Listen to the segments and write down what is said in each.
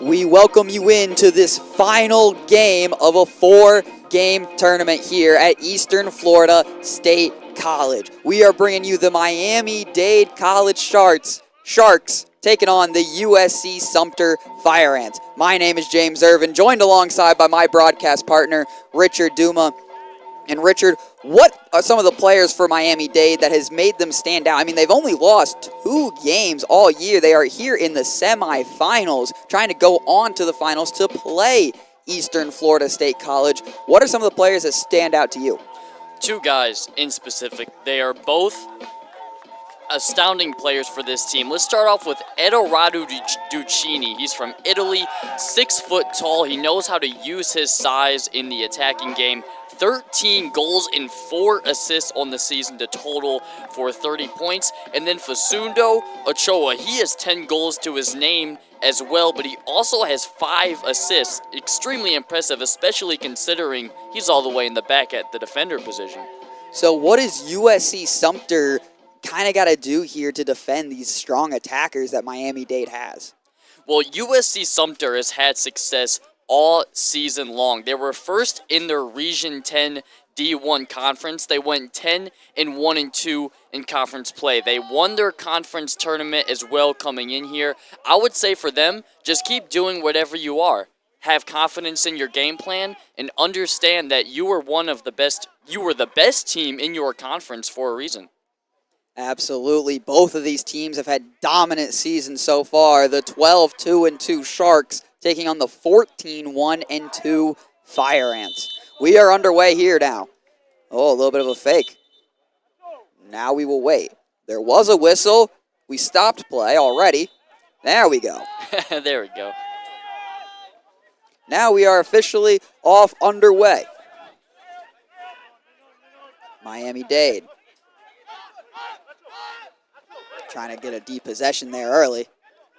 we welcome you into this final game of a 4-game tournament here at Eastern Florida State College. We are bringing you the Miami-Dade College Sharks taking on the USC-Sumter Fire Ants. My name is James Irvin, joined alongside by my broadcast partner, Richard Duma. And Richard, what are some of the players for Miami-Dade that has made them stand out? I mean, they've only lost 2 games all year. They are here in the semifinals, trying to go on to the finals to play Eastern Florida State College. What are some of the players that stand out to you? 2 guys in specific. They are both astounding players for this team. Let's start off with Edoardo Duccini. He's from Italy, 6 foot tall. He knows how to use his size in the attacking game. 13 goals and 4 assists on the season to total for 30 points. And then Facundo Ochoa, he has 10 goals to his name as well, but he also has 5 assists. Extremely impressive, especially considering he's all the way in the back at the defender position. So what does USC-Sumter kind of got to do here to defend these strong attackers that Miami-Dade has? Well, USC-Sumter has had success all season long. They were first in their Region 10 D1 conference. They went 10-1-2 in conference play. They won their conference tournament as well coming in here. I would say for them, just keep doing whatever you are. Have confidence in your game plan and understand that you were one of the best. You were the best team in your conference for a reason. Absolutely. Both of these teams have had dominant seasons so far. The 12-2-2 Sharks taking on the 14-1-2 Fire Ants. We are underway here now. Oh, a little bit of a fake. Now we will wait. There was a whistle. We stopped play already. There we go. There we go. Now we are officially off underway. Miami-Dade trying to get a deep possession there early.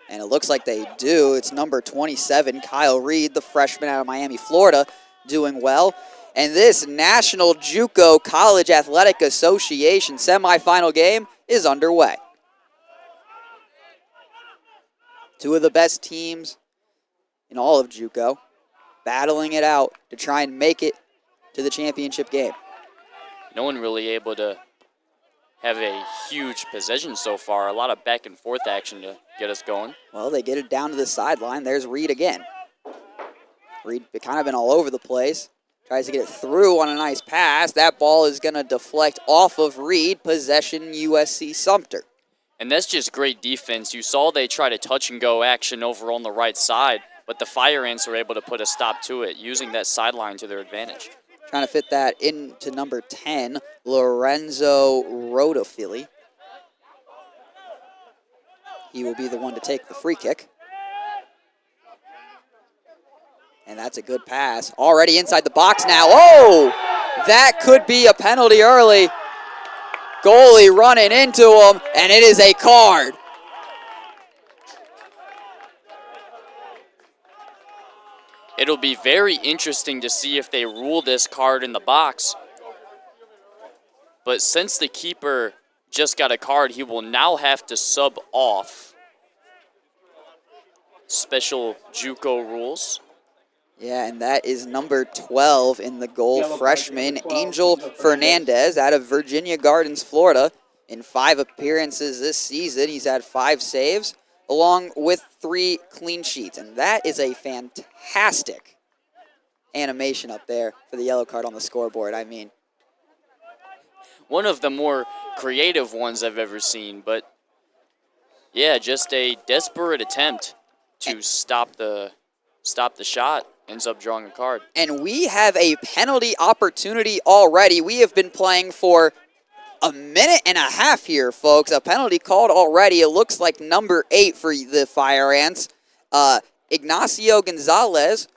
And it looks like they do. It's number 27, Kyle Reed, the freshman out of Miami, Florida, doing well. And this National JUCO College Athletic Association semifinal game is underway. 2 of the best teams in all of JUCO battling it out to try and make it to the championship game. No one really able to have a huge possession so far. A lot of back and forth action to get us going. Well, they get it down to the sideline. There's Reed again. Reed kind of been all over the place. Tries to get it through on a nice pass. That ball is going to deflect off of Reed. Possession USC-Sumter. And that's just great defense. You saw they try to touch and go action over on the right side, but the Fire Ants were able to put a stop to it, using that sideline to their advantage. Trying to fit that into number 10, Lorenzo Rodofili. He will be the one to take the free kick. And that's a good pass. Already inside the box now. Oh! That could be a penalty early. Goalie running into him, and it is a card. It'll be very interesting to see if they rule this card in the box. But since the keeper just got a card, he will now have to sub off. Special JUCO rules. Yeah, and that is number 12 in the goal, freshman Angel Fernandez out of Virginia Gardens, Florida. In 5 appearances this season, he's had 5 saves, along with 3 clean sheets. And that is a fantastic animation up there for the yellow card on the scoreboard, I mean. One of the more creative ones I've ever seen, but yeah, just a desperate attempt to stop the shot. Ends up drawing a card. And we have a penalty opportunity already. We have been playing for a minute and a half here, folks. A penalty called already. It looks like number 8 for the Fire Ants. Ignacio Gonzalez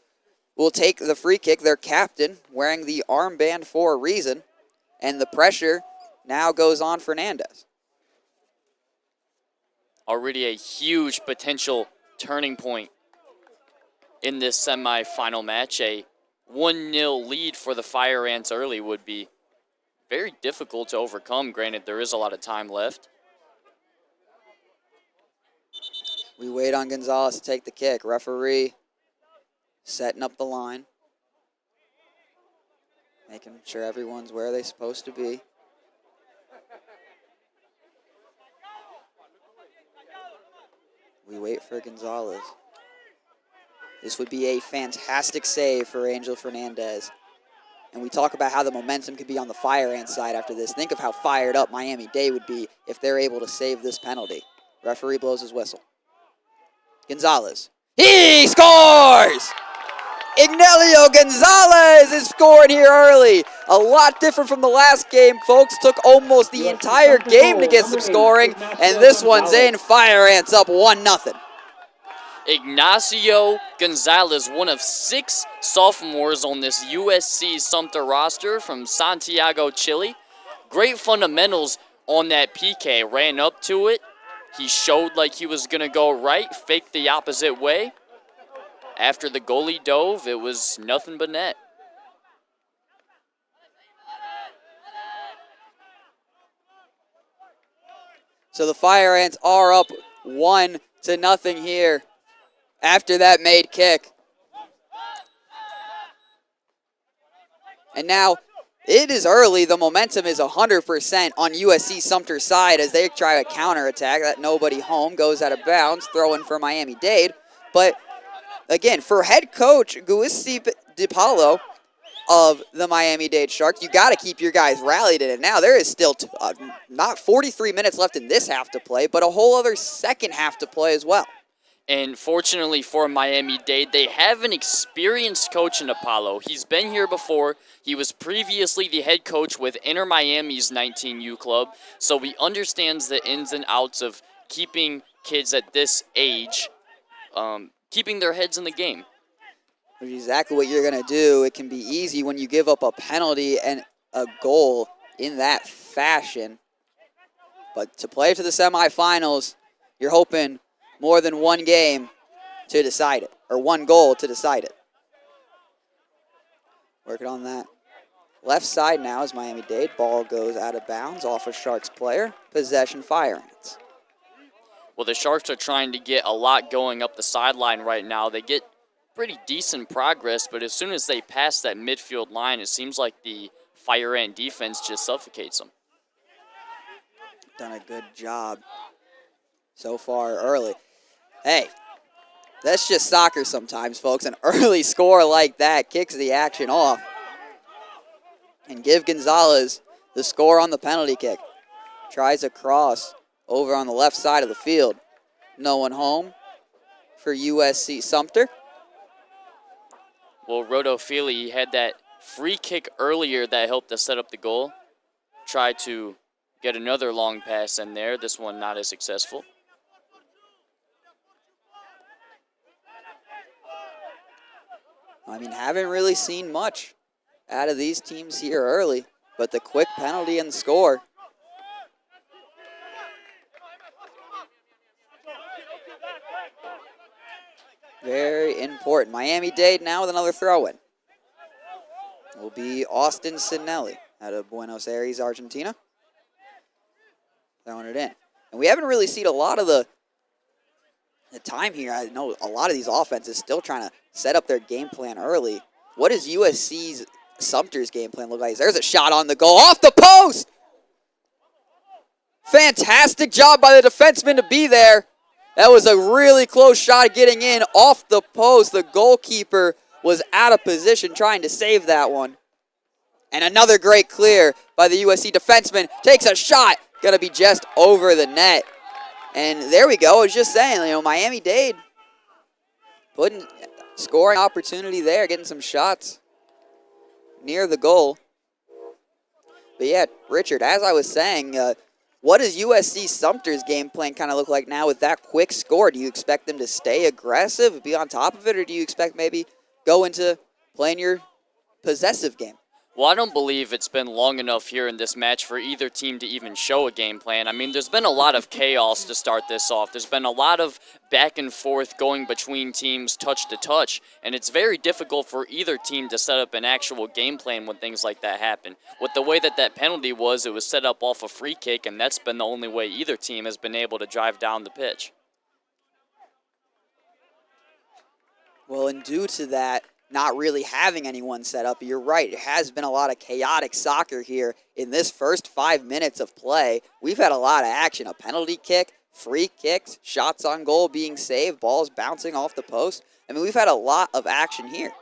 will take the free kick. Their captain, wearing the armband for a reason. And the pressure now goes on Fernandez. Already a huge potential turning point in this semifinal match. A 1-0 lead for the Fire Ants early would be very difficult to overcome. Granted, there is a lot of time left. We wait on Gonzalez to take the kick. Referee setting up the line, making sure everyone's where they're supposed to be. We wait for Gonzalez. This would be a fantastic save for Angel Fernandez. And we talk about how the momentum could be on the Fire Ant side after this. Think of how fired up Miami-Dade would be if they're able to save this penalty. Referee blows his whistle. Gonzalez. He scores! Ignelio Gonzalez is scoring here early. A lot different from the last game, folks. Took almost the entire game to get some scoring, and this one's in. Fire Ants up 1-0. Ignacio Gonzalez, one of 6 sophomores on this USC-Sumter roster from Santiago, Chile. Great fundamentals on that PK. Ran up to it. He showed like he was going to go right, faked the opposite way. After the goalie dove, it was nothing but net. So the Fire Ants are up 1-0 here after that made kick. And now it is early. The momentum is 100% on USC-Sumter's side as they try a counterattack. That nobody home goes out of bounds, throwing for Miami-Dade. But again, for head coach Giuseppe DiPaolo of the Miami-Dade Sharks, you got to keep your guys rallied in it. Now, there is still not 43 minutes left in this half to play, but a whole other second half to play as well. And fortunately for Miami-Dade, they have an experienced coach in Apollo. He's been here before. He was previously the head coach with Inter Miami's 19U club, so he understands the ins and outs of keeping kids at this age, keeping their heads in the game. Which is exactly what you're going to do. It can be easy when you give up a penalty and a goal in that fashion. But to play to the semifinals, you're hoping more than one game to decide it, or one goal to decide it. Working on that. Left side now is Miami-Dade. Ball goes out of bounds off a Sharks player. Possession Fire Ants. Well, the Sharks are trying to get a lot going up the sideline right now. They get pretty decent progress, but as soon as they pass that midfield line, it seems like the Fire Ant defense just suffocates them. Done a good job so far early. Hey, that's just soccer sometimes, folks. An early score like that kicks the action off. And give Gonzalez the score on the penalty kick. Tries a cross over on the left side of the field. No one home for USC-Sumter. Well, Rodo Feely had that free kick earlier that helped to set up the goal. Tried to get another long pass in there. This one not as successful. I mean, haven't really seen much out of these teams here early, but the quick penalty and the score. Very important. Miami-Dade now with another throw-in. Will be Austin Sinelli out of Buenos Aires, Argentina. Throwing it in. And we haven't really seen a lot of the time here. I know a lot of these offenses still trying to set up their game plan early. What does USC's Sumter's game plan look like? There's a shot on the goal off the post. Fantastic job by the defenseman to be there. That was a really close shot getting in off the post. The goalkeeper was out of position trying to save that one. And another great clear by the USC defenseman. Takes a shot. Going to be just over the net. And there we go. I was just saying, Miami-Dade putting scoring opportunity there, getting some shots near the goal. But yeah, Richard, as I was saying, what does USC-Sumter's game plan kind of look like now with that quick score? Do you expect them to stay aggressive, be on top of it, or do you expect maybe go into playing your possessive game? Well, I don't believe it's been long enough here in this match for either team to even show a game plan. I mean, there's been a lot of chaos to start this off. There's been a lot of back and forth going between teams touch to touch, and it's very difficult for either team to set up an actual game plan when things like that happen. With the way that penalty was, it was set up off a free kick, and that's been the only way either team has been able to drive down the pitch. Well, and due to that, not really having anyone set up, you're right. It has been a lot of chaotic soccer here in this first 5 minutes of play. We've had a lot of action, a penalty kick, free kicks, shots on goal being saved, balls bouncing off the post. I mean, we've had a lot of action here.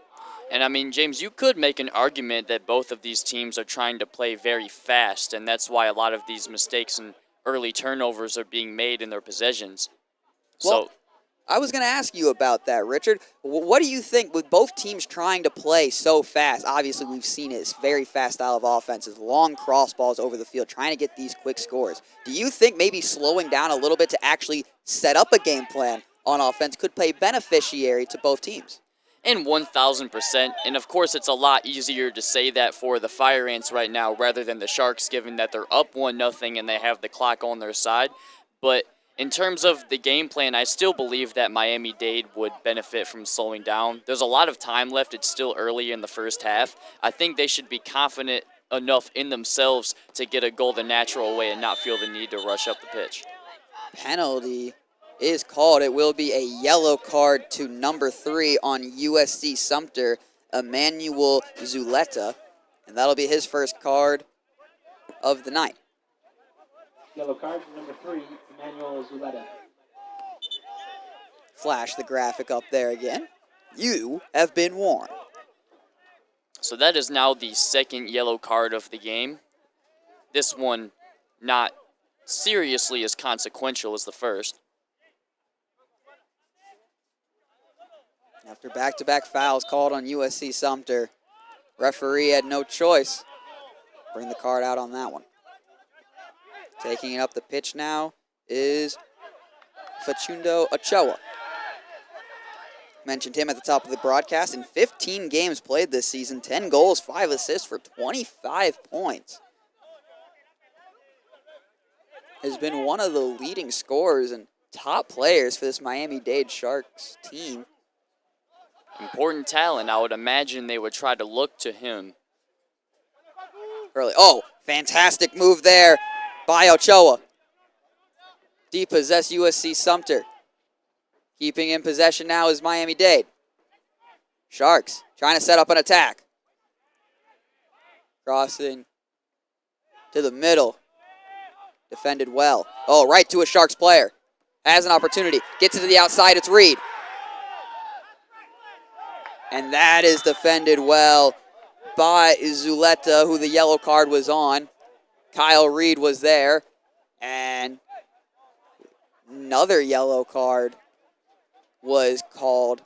And I mean, James, you could make an argument that both of these teams are trying to play very fast, and that's why a lot of these mistakes and early turnovers are being made in their possessions. Well, I was going to ask you about that, Richard. What do you think with both teams trying to play so fast? Obviously, we've seen it. It's very fast style of offenses, long cross balls over the field, trying to get these quick scores. Do you think maybe slowing down a little bit to actually set up a game plan on offense could play beneficiary to both teams? And 1,000%. And of course, it's a lot easier to say that for the Fire Ants right now rather than the Sharks, given that they're up 1-0 and they have the clock on their side. But in terms of the game plan, I still believe that Miami-Dade would benefit from slowing down. There's a lot of time left. It's still early in the first half. I think they should be confident enough in themselves to get a goal the natural way and not feel the need to rush up the pitch. Penalty is called. It will be a yellow card to number 3 on USC-Sumter, Emmanuel Zuleta. And that'll be his first card of the night. Yellow card, number 3, Emmanuel Zuleta. Flash the graphic up there again. You have been warned. So that is now the second yellow card of the game. This one not seriously as consequential as the first. After back-to-back fouls called on USC-Sumter, referee had no choice. Bring the card out on that one. Taking it up the pitch now is Facundo Ochoa. Mentioned him at the top of the broadcast. In 15 games played this season, 10 goals, 5 assists for 25 points. Has been one of the leading scorers and top players for this Miami-Dade Sharks team. Important talent. I would imagine they would try to look to him. Early. Oh, fantastic move there by Ochoa. Depossess USC-Sumter. Keeping in possession now is Miami-Dade. Sharks trying to set up an attack. Crossing to the middle. Defended well. Oh, right to a Sharks player. Has an opportunity. Gets it to the outside. It's Reed. And that is defended well by Zuleta, who the yellow card was on. Kyle Reed was there. And another yellow card was called.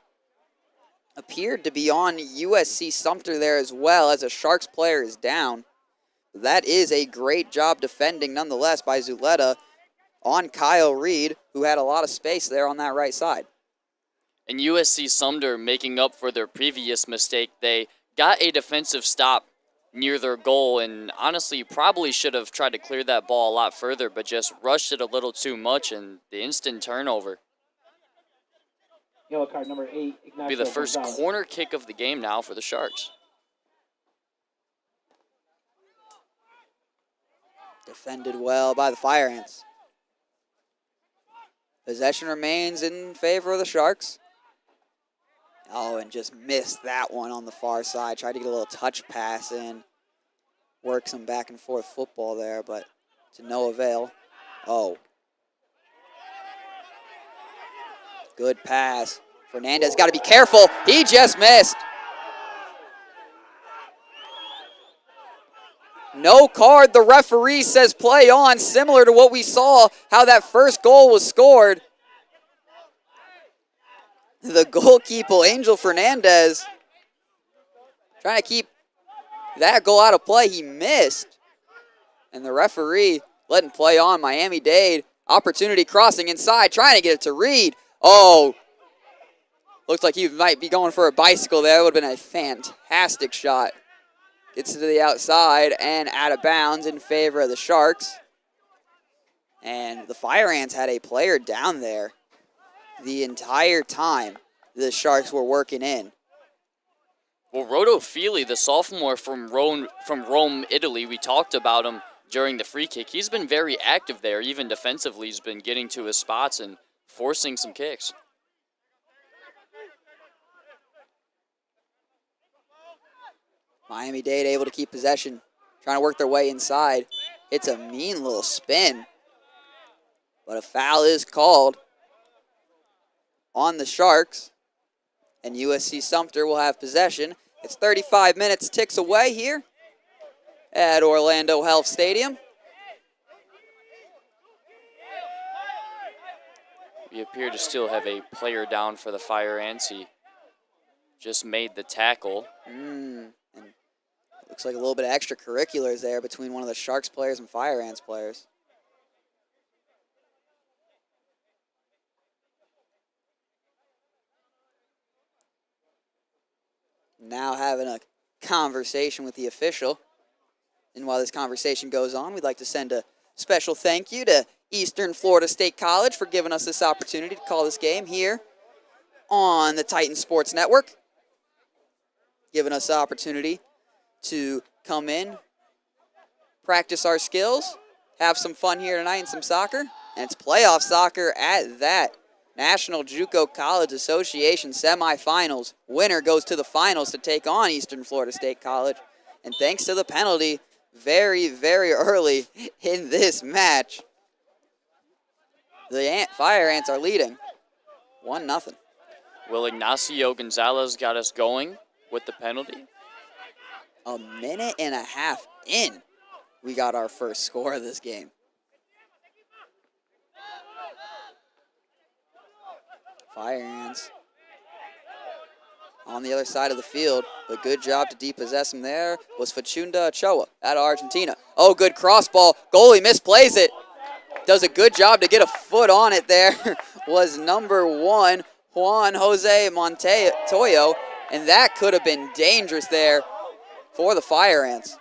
Appeared to be on USC-Sumter there as well, as a Sharks player is down. That is a great job defending nonetheless by Zuleta on Kyle Reed, who had a lot of space there on that right side. And USC-Sumter, making up for their previous mistake, they got a defensive stop near their goal, and honestly probably should have tried to clear that ball a lot further, but just rushed it a little too much, and the instant turnover. Yellow card, number 8, Ignacio Be the first Gonzalez. corner kick of the game now for the Sharks. Defended well by the Fire Ants. Possession remains in favor of the Sharks. Oh, and just missed that one on the far side. Tried to get a little touch pass in. Work some back and forth football there, but to no avail. Oh. Good pass. Fernandez got to be careful. He just missed. No card. The referee says play on, similar to what we saw, how that first goal was scored. The goalkeeper, Angel Fernandez, trying to keep that goal out of play. He missed. And the referee letting play on. Miami-Dade, opportunity crossing inside, trying to get it to Reed. Oh, looks like he might be going for a bicycle there. It would have been a fantastic shot. Gets it to the outside and out of bounds in favor of the Sharks. And the Fire Ants had a player down there the entire time the Sharks were working in. Well, Rodo Fili, the sophomore from Rome, Italy, we talked about him during the free kick. He's been very active there. Even defensively, he's been getting to his spots and forcing some kicks. Miami-Dade able to keep possession, trying to work their way inside. It's a mean little spin, but a foul is called on the Sharks, and USC-Sumter will have possession. It's 35 minutes ticks away here at Orlando Health Stadium. We appear to still have a player down for the Fire Ants. He just made the tackle. And looks like a little bit of extracurriculars there between one of the Sharks players and Fire Ants players. Now having a conversation with the official. And while this conversation goes on, we'd like to send a special thank you to Eastern Florida State College for giving us this opportunity to call this game here on the Titan Sports Network. Giving us the opportunity to come in, practice our skills, have some fun here tonight in some soccer. And it's playoff soccer at that. National JUCO College Association semifinals. Winner goes to the finals to take on Eastern Florida State College. And thanks to the penalty very, very early in this match, the Fire Ants are leading 1-0. Will Ignacio Gonzalez got us going with the penalty? A minute and a half in, we got our first score of this game. Fire Ants on the other side of the field, but good job to depossess him there was Facunda Ochoa out of Argentina. Oh, good cross ball. Goalie misplays it. Does a good job to get a foot on it there was number 1, Juan Jose Montoyo, and that could have been dangerous there for the Fire Ants.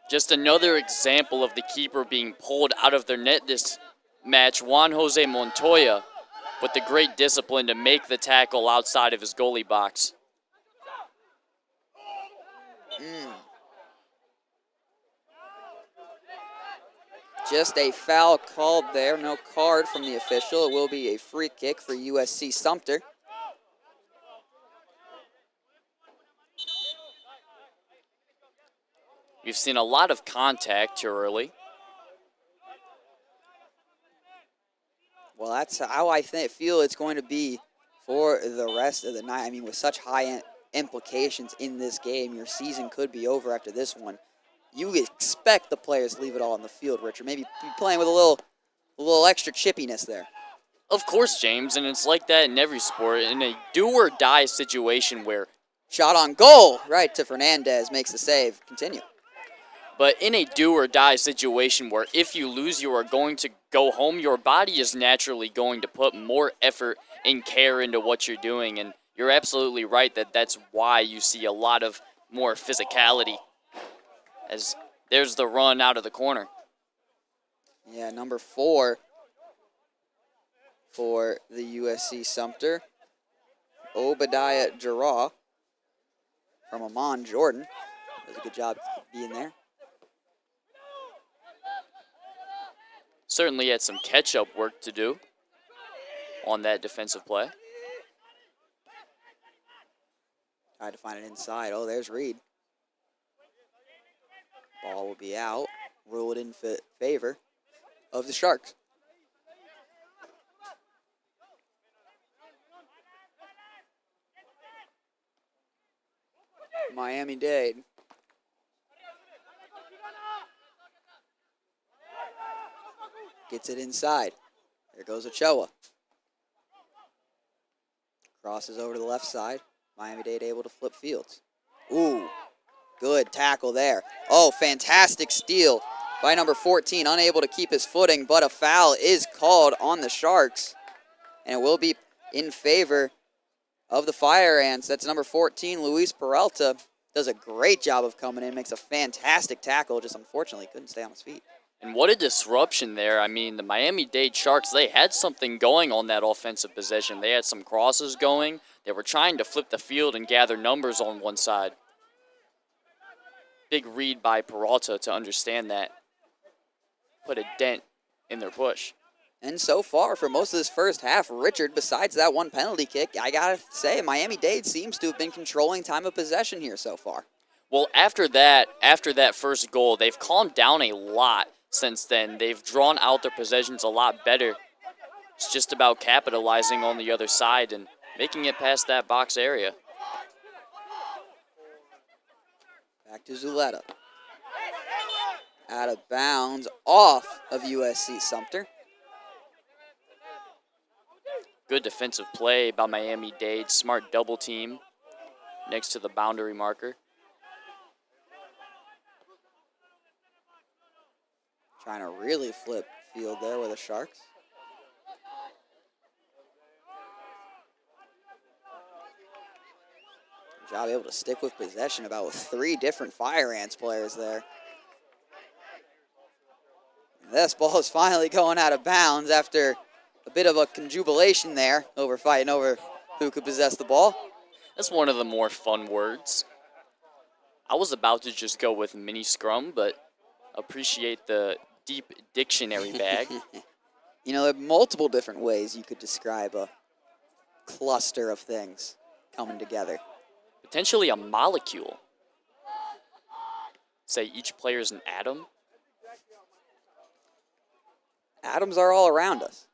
Just another example of the keeper being pulled out of their net this match. Juan Jose Montoya with the great discipline to make the tackle outside of his goalie box. Just a foul called there. No card from the official. It will be a free kick for USC-Sumter. We've seen a lot of contact here early. Well, that's how I feel it's going to be for the rest of the night. I mean, with such high implications in this game, your season could be over after this one. You expect the players to leave it all on the field, Richard. Maybe be playing with a little extra chippiness there. Of course, James, and it's like that in every sport. In a do-or-die situation where... Shot on goal, right to Fernandez, makes the save. Continue. But in a do-or-die situation where if you lose, you are going to go home, your body is naturally going to put more effort and care into what you're doing. And you're absolutely right that that's why you see a lot of more physicality. As there's the run out of the corner. Yeah, number 4 for the USC-Sumter. Obadiah Jarrah from Amon Jordan. Does a good job being there. Certainly had some catch-up work to do on that defensive play. Tried to find it inside. Oh, there's Reed. Ball will be out. Ruled in favor of the Sharks. Miami-Dade. Gets it inside. There goes Ochoa. Crosses over to the left side. Miami-Dade able to flip fields. Ooh, good tackle there. Oh, fantastic steal by number 14. Unable to keep his footing, but a foul is called on the Sharks. And it will be in favor of the Fire Ants. That's number 14, Luis Peralta. Does a great job of coming in. Makes a fantastic tackle. Just unfortunately couldn't stay on his feet. And what a disruption there. I mean, the Miami-Dade Sharks, they had something going on that offensive possession. They had some crosses going. They were trying to flip the field and gather numbers on one side. Big read by Peralta to understand that. Put a dent in their push. And so far, for most of this first half, Richard, besides that one penalty kick, I gotta say, Miami-Dade seems to have been controlling time of possession here so far. Well, after that first goal, they've calmed down a lot since then. They've drawn out their possessions a lot better. It's just about capitalizing on the other side and making it past that box area. Back to Zuleta. Out of bounds, off of USC-Sumter. Good defensive play by Miami-Dade. Smart double team next to the boundary marker. Trying to really flip field there with the Sharks. Good job able to stick with possession about with 3 different Fire Ants players there. This ball is finally going out of bounds after a bit of a conjubilation there over fighting over who could possess the ball. That's one of the more fun words. I was about to just go with mini scrum, but appreciate the deep dictionary bag. You know, there are multiple different ways you could describe a cluster of things coming together. Potentially a molecule. Say each player is an atom. Atoms are all around us.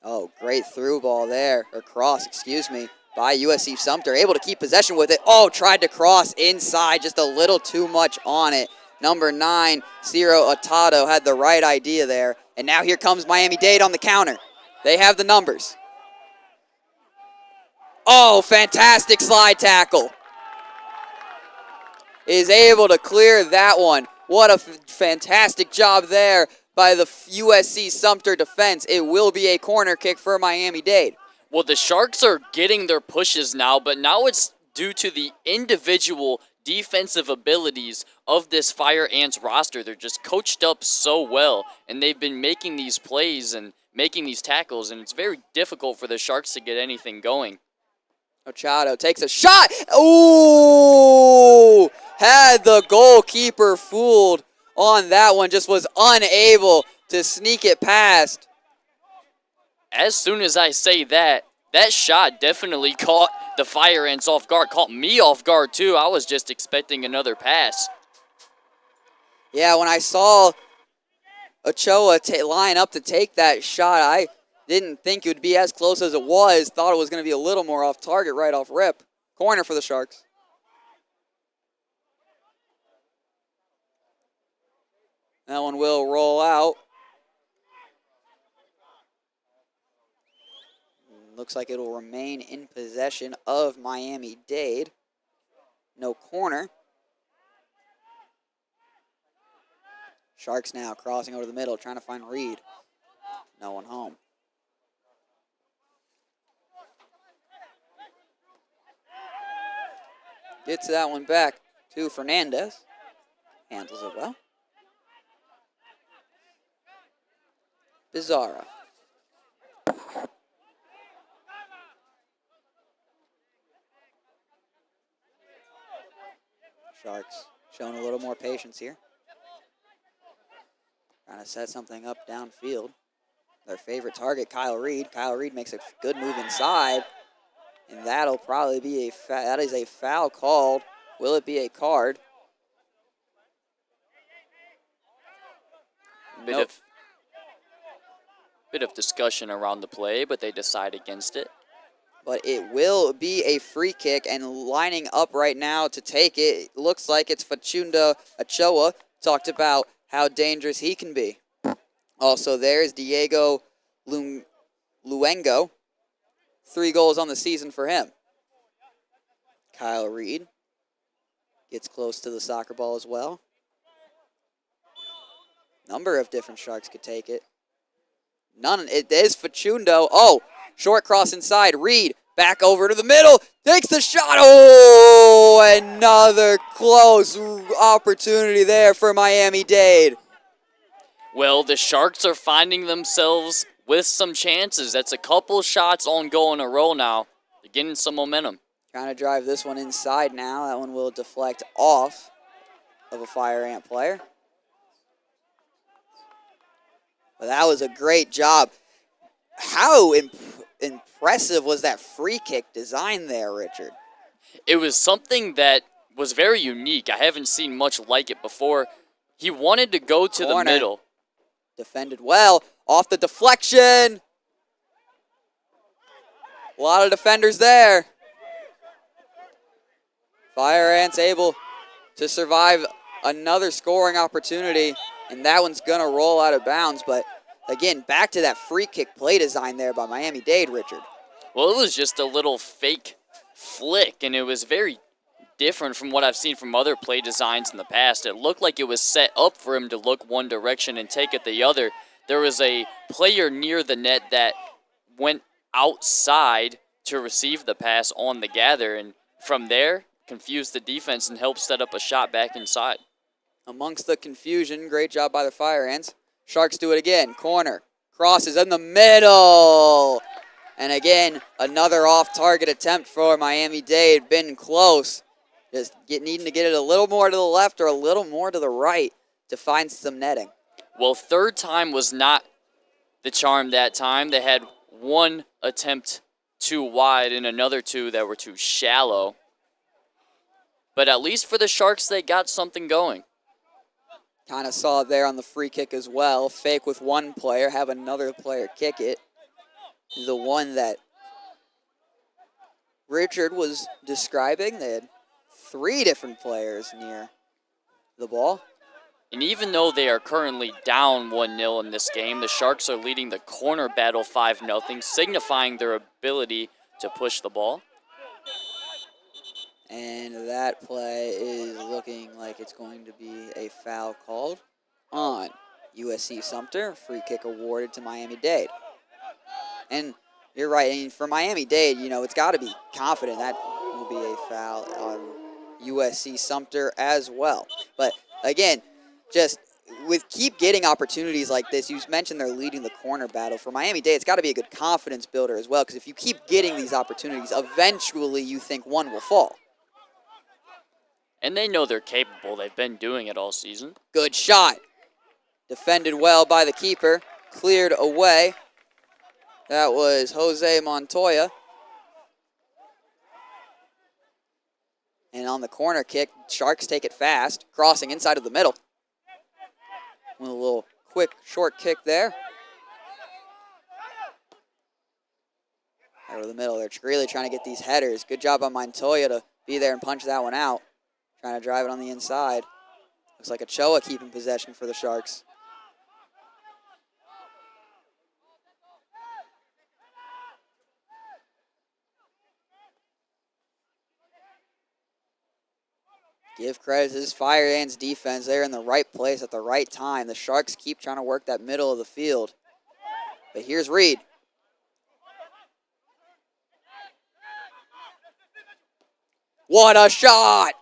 Oh, great through ball there, or cross, excuse me, by USC-Sumter. Able to keep possession with it. Oh, tried to cross inside, just a little too much on it. Number 9, Ciro Atado, had the right idea there. And now here comes Miami-Dade on the counter. They have the numbers. Oh, fantastic slide tackle. Is able to clear that one. What a fantastic job there by the USC-Sumter defense. It will be a corner kick for Miami-Dade. Well, the Sharks are getting their pushes now, but now it's due to the individual defensive abilities of this Fire Ants roster. They're just coached up so well, and they've been making these plays and making these tackles, and it's very difficult for the Sharks to get anything going. Ochado takes a shot. Ooh! Had the goalkeeper fooled on that one. Just was unable to sneak it past. As soon as I say that, that shot definitely caught the Fire Ants off guard. Caught me off guard, too. I was just expecting another pass. Yeah, when I saw Ochoa line up to take that shot, I didn't think it would be as close as it was. Thought it was going to be a little more off target right off rip. Corner for the Sharks. That one will roll out. Looks like it'll remain in possession of Miami-Dade. No corner. Sharks now crossing over to the middle, trying to find Reed. No one home. Gets that one back to Fernandez. Handles it well. Bizarra. Sharks showing a little more patience here. Trying to set something up downfield. Their favorite target, Kyle Reed. Kyle Reed makes a good move inside. And that'll probably be that is a foul called. Will it be a card? Bit of discussion around the play, but they decide against it. But it will be a free kick, and lining up right now to take it, looks like it's Facundo Ochoa. Talked about how dangerous he can be. Also, there's Diego Luengo. 3 goals on the season for him. Kyle Reed gets close to the soccer ball as well. Number of different Sharks could take it. It is Facundo. Oh, short cross inside. Reed back over to the middle. Takes the shot. Oh, another close opportunity there for Miami-Dade. Well, the Sharks are finding themselves with some chances. That's a couple shots on goal in a row now. They're getting some momentum. Trying to drive this one inside now. That one will deflect off of a Fire Ant player. But that was a great job. How impressive was that free kick design there, Richard? It was something that was very unique. I haven't seen much like it before. He wanted to go to the middle. Defended well. Off the deflection. A lot of defenders there. Fire Ants able to survive another scoring opportunity, and that one's going to roll out of bounds. But again, back to that free kick play design there by Miami-Dade, Richard. Well, it was just a little fake flick, and it was very different from what I've seen from other play designs in the past. It looked like it was set up for him to look one direction and take it the other. There was a player near the net that went outside to receive the pass on the gather, and from there, confused the defense and helped set up a shot back inside. Amongst the confusion, great job by the Fire Ants. Sharks do it again. Corner. Crosses in the middle. And again, another off-target attempt for Miami-Dade. Been close. Just needing to get it a little more to the left or a little more to the right to find some netting. Well, third time was not the charm that time. They had one attempt too wide and another two that were too shallow. But at least for the Sharks, they got something going. Kind of saw it there on the free kick as well. Fake with one player, have another player kick it. The one that Richard was describing, they had 3 different players near the ball. And even though they are currently down 1-0 in this game, the Sharks are leading the corner battle 5-0, signifying their ability to push the ball. And that play is looking like it's going to be a foul called on USC-Sumter. Free kick awarded to Miami-Dade. And you're right, I mean, for Miami-Dade, you know, it's got to be confident that will be a foul on USC-Sumter as well. But again, just with keep getting opportunities like this, you mentioned they're leading the corner battle. For Miami-Dade, it's got to be a good confidence builder as well, because if you keep getting these opportunities, eventually you think one will fall. And they know they're capable. They've been doing it all season. Good shot. Defended well by the keeper. Cleared away. That was Jose Montoya. And on the corner kick, Sharks take it fast. Crossing inside of the middle. With a little quick, short kick there. Out of the middle. They're really trying to get these headers. Good job on Montoya to be there and punch that one out. Trying to drive it on the inside. Looks like Ochoa keeping possession for the Sharks. Give credit to this Fire Ants defense. They're in the right place at the right time. The Sharks keep trying to work that middle of the field. But here's Reed. What a shot!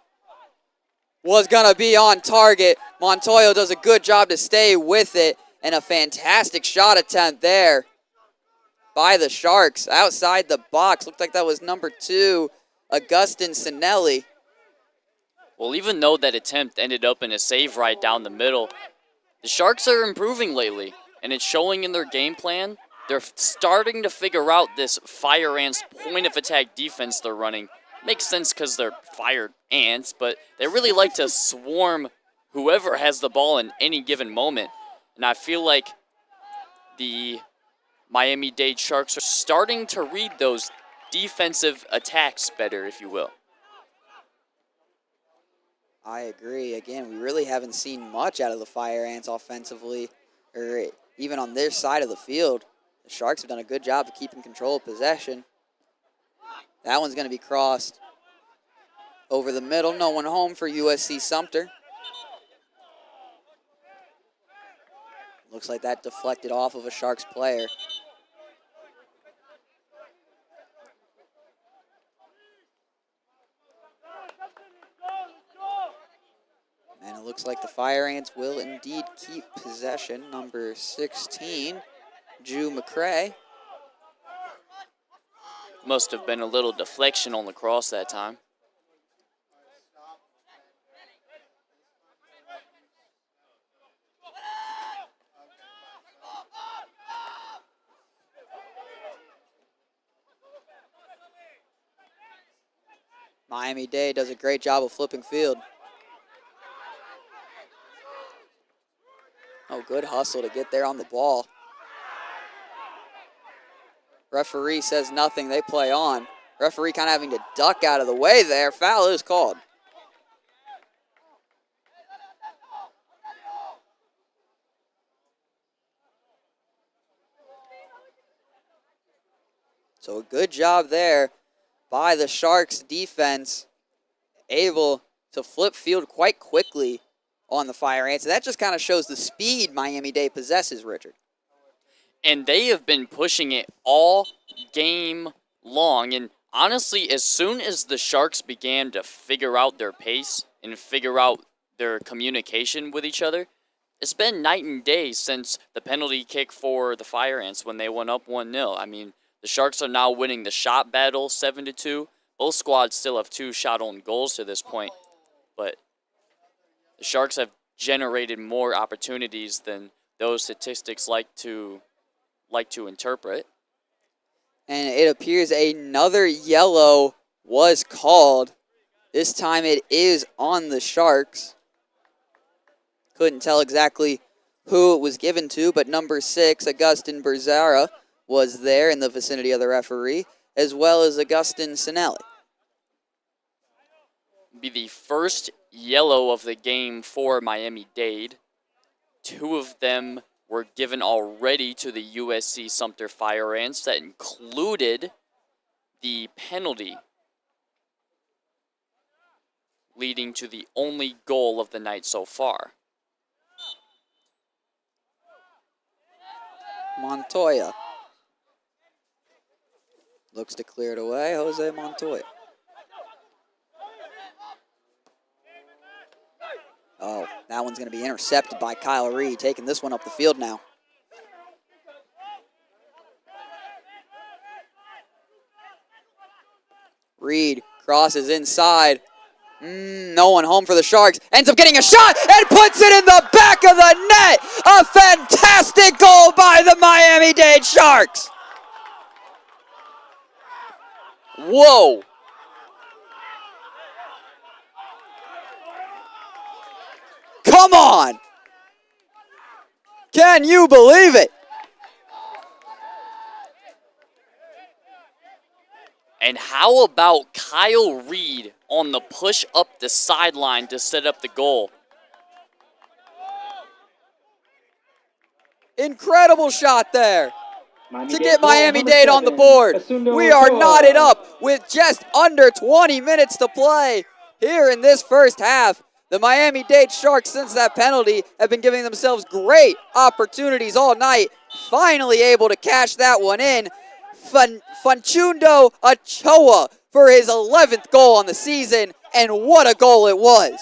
Was going to be on target. Montoya does a good job to stay with it. And a fantastic shot attempt there by the Sharks. Outside the box. Looked like that was number 2, Augustin Sinelli. Well, even though that attempt ended up in a save right down the middle, the Sharks are improving lately. And it's showing in their game plan. They're starting to figure out this Fire Ants point of attack defense they're running. Makes sense because they're Fire Ants, but they really like to swarm whoever has the ball in any given moment. And I feel like the Miami-Dade Sharks are starting to read those defensive attacks better, if you will. I agree. Again, we really haven't seen much out of the Fire Ants offensively, or even on their side of the field. The Sharks have done a good job of keeping control of possession. That one's going to be crossed over the middle. No one home for USC-Sumter. Looks like that deflected off of a Sharks player. And it looks like the Fire Ants will indeed keep possession. Number 16, Drew McCray. Must have been a little deflection on the cross that time. Miami-Dade does a great job of flipping field. Oh, good hustle to get there on the ball. Referee says nothing, they play on. Referee kind of having to duck out of the way there. Foul is called. So a good job there by the Sharks defense, able to flip field quite quickly on the Fire Ants. And that just kind of shows the speed Miami-Dade possesses, Richard. And they have been pushing it all game long. And honestly, as soon as the Sharks began to figure out their pace and figure out their communication with each other, it's been night and day since the penalty kick for the Fire Ants when they went up 1-0. I mean, the Sharks are now winning the shot battle 7-2. Both squads still have 2 shot-on goals to this point, but the Sharks have generated more opportunities than those statistics like to interpret. And it appears another yellow was called. This time it is on the Sharks. Couldn't tell exactly who it was given to, but number 6, Augustin Berzara, was there in the vicinity of the referee, as well as Augustin Sinelli. Be the first yellow of the game for Miami-Dade. 2 of them were given already to the USC-Sumter Fire Ants. That included the penalty, leading to the only goal of the night so far. Montoya looks to clear it away. Jose Montoya. Oh, that one's going to be intercepted by Kyle Reed, taking this one up the field now. Reed crosses inside. No one home for the Sharks. Ends up getting a shot and puts it in the back of the net. A fantastic goal by the Miami-Dade Sharks. Whoa. Come on. Can you believe it? And how about Kyle Reed on the push up the sideline to set up the goal? Incredible shot there to get Miami-Dade on the board. We are knotted up with just under 20 minutes to play here in this first half. The Miami-Dade Sharks, since that penalty, have been giving themselves great opportunities all night. Finally able to cash that one in. Fanchundo Ochoa for his 11th goal on the season, and what a goal it was.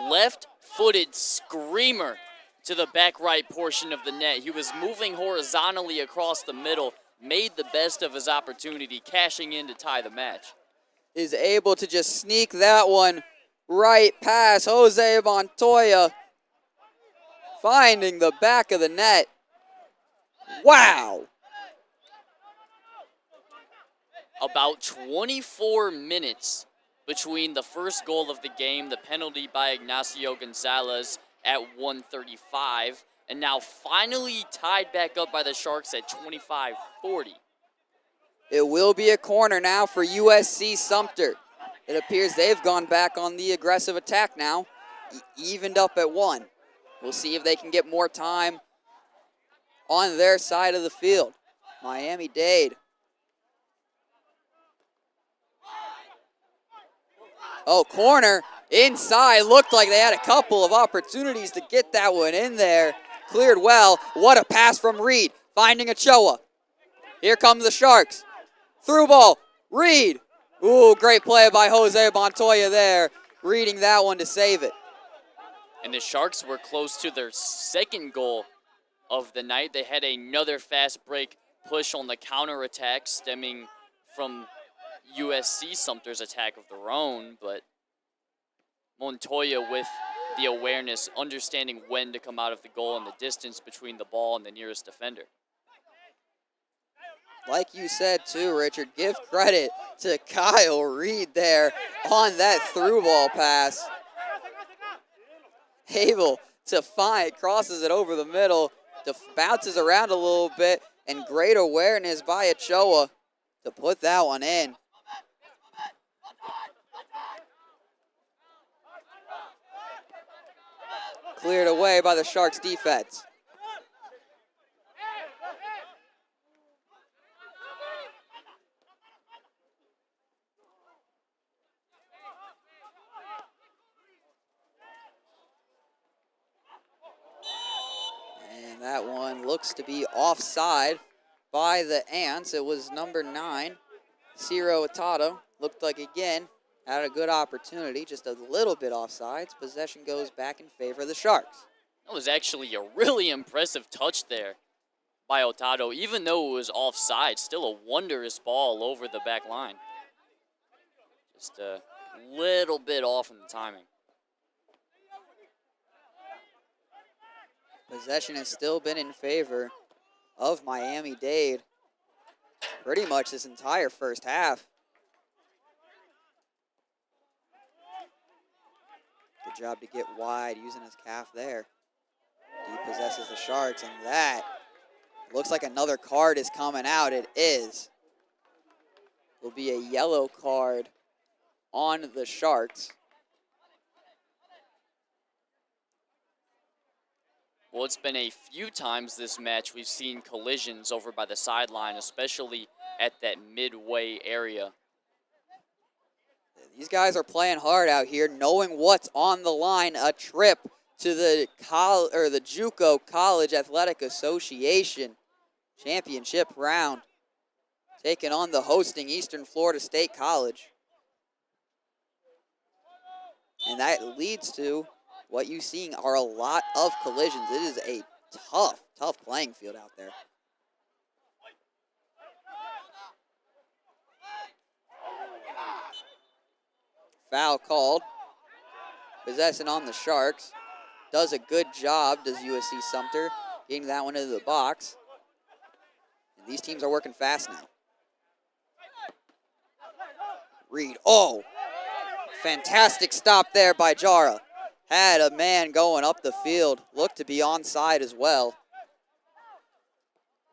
Left-footed screamer to the back right portion of the net. He was moving horizontally across the middle, made the best of his opportunity, cashing in to tie the match. Is able to just sneak that one right past Jose Montoya, finding the back of the net. Wow. About 24 minutes between the first goal of the game, the penalty by Ignacio Gonzalez at 1:35, and now finally tied back up by the Sharks at 25:40. It will be a corner now for USC-Sumter. It appears they've gone back on the aggressive attack now, evened up at 1. We'll see if they can get more time on their side of the field. Miami-Dade. Oh, corner inside. Looked like they had a couple of opportunities to get that one in there. Cleared well. What a pass from Reed. Finding Ochoa. Here come the Sharks. Through ball. Reed. Ooh, great play by Jose Montoya there. Reading that one to save it. And the Sharks were close to their second goal of the night. They had another fast break push on the counterattack stemming from USC-Sumter's attack of their own, but Montoya with the awareness, understanding when to come out of the goal and the distance between the ball and the nearest defender. Like you said too, Richard, give credit to Kyle Reed there on that through ball pass. Able to find, crosses it over the middle, bounces around a little bit, and great awareness by Ochoa to put that one in. Cleared away by the Sharks defense. And that one looks to be offside by the Ants. It was number 9, Ciro Atato. Looked like, again, had a good opportunity, just a little bit offsides. Possession goes back in favor of the Sharks. That was actually a really impressive touch there by Otato. Even though it was offside, still a wondrous ball over the back line. Just a little bit off in the timing. Possession has still been in favor of Miami-Dade pretty much this entire first half. Good job to get wide using his calf there. He possesses the Sharks, and that looks like another card is coming out. It is. Will be a yellow card on the Sharks. Well, it's been a few times this match we've seen collisions over by the sideline, especially at that midway area. These guys are playing hard out here, knowing what's on the line. A trip to the JUCO College Athletic Association championship round, taking on the hosting Eastern Florida State College. And that leads to what you're seeing are a lot of collisions. It is a tough playing field out there. Foul called. Possession on the Sharks. Does a good job, does USC-Sumter, getting that one into the box. And these teams are working fast now. Reed, fantastic stop there by Jara. Had a man going up the field. Looked to be onside as well.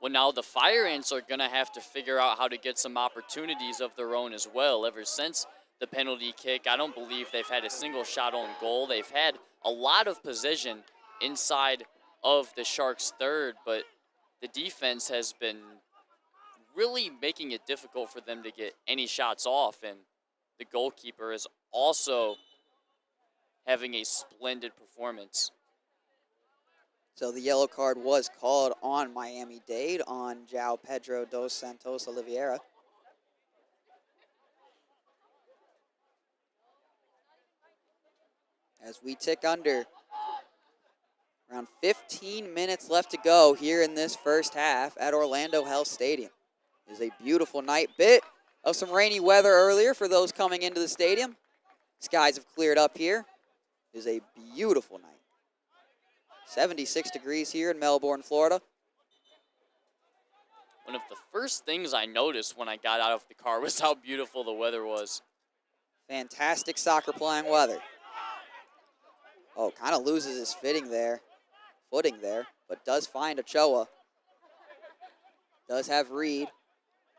Well, now the Fire Ants are going to have to figure out how to get some opportunities of their own as well. Ever since the penalty kick, I don't believe they've had a single shot on goal. They've had a lot of possession inside of the Sharks' third, but the defense has been really making it difficult for them to get any shots off, and the goalkeeper is also having a splendid performance. So the yellow card was called on Miami-Dade on João Pedro dos Santos Oliveira. As we tick under, around 15 minutes left to go here in this first half at Orlando Health Stadium. It is a beautiful night. Bit of some rainy weather earlier for those coming into the stadium. Skies have cleared up here. It is a beautiful night. 76 degrees here in Melbourne, Florida. One of the first things I noticed when I got out of the car was how beautiful the weather was. Fantastic soccer playing weather. Kind of loses his footing there, but does find Ochoa. Does have Reed,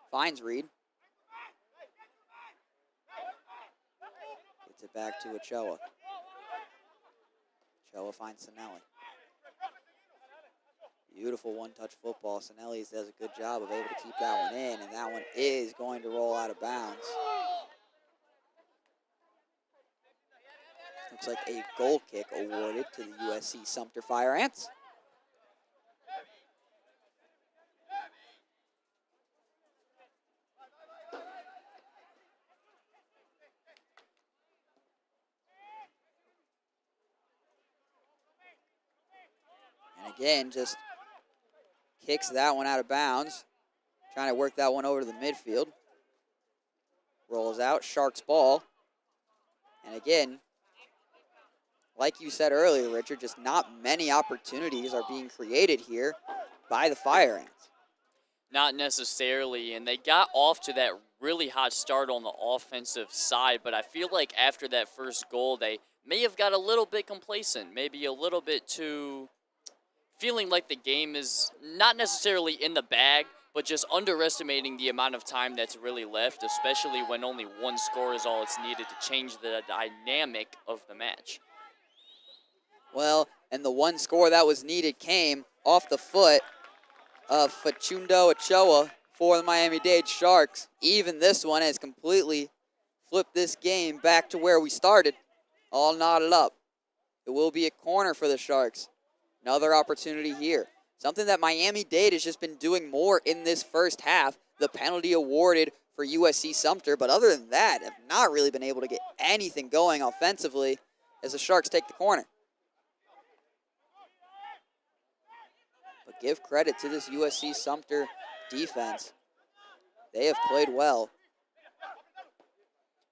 finds Reed. Gets it back to Ochoa. Ochoa finds Sinelli. Beautiful one-touch football. Sinelli does a good job of able to keep that one in, and that one is going to roll out of bounds. Looks like a goal kick awarded to the USC-Sumter Fire Ants. And again, just kicks that one out of bounds. Trying to work that one over to the midfield. Rolls out, Sharks ball. And again, like you said earlier, Richard, just not many opportunities are being created here by the Fire Ants. Not necessarily, and they got off to that really hot start on the offensive side, but I feel like after that first goal, they may have got a little bit complacent, maybe a little bit too feeling like the game is not necessarily in the bag, but just underestimating the amount of time that's really left, especially when only one score is all it's needed to change the dynamic of the match. Well, and the one score that was needed came off the foot of Facundo Ochoa for the Miami-Dade Sharks. Even this one has completely flipped this game back to where we started, all knotted up. It will be a corner for the Sharks. Another opportunity here. Something that Miami-Dade has just been doing more in this first half. The penalty awarded for USC-Sumter, but other than that, have not really been able to get anything going offensively as the Sharks take the corner. But give credit to this USC-Sumter defense. They have played well.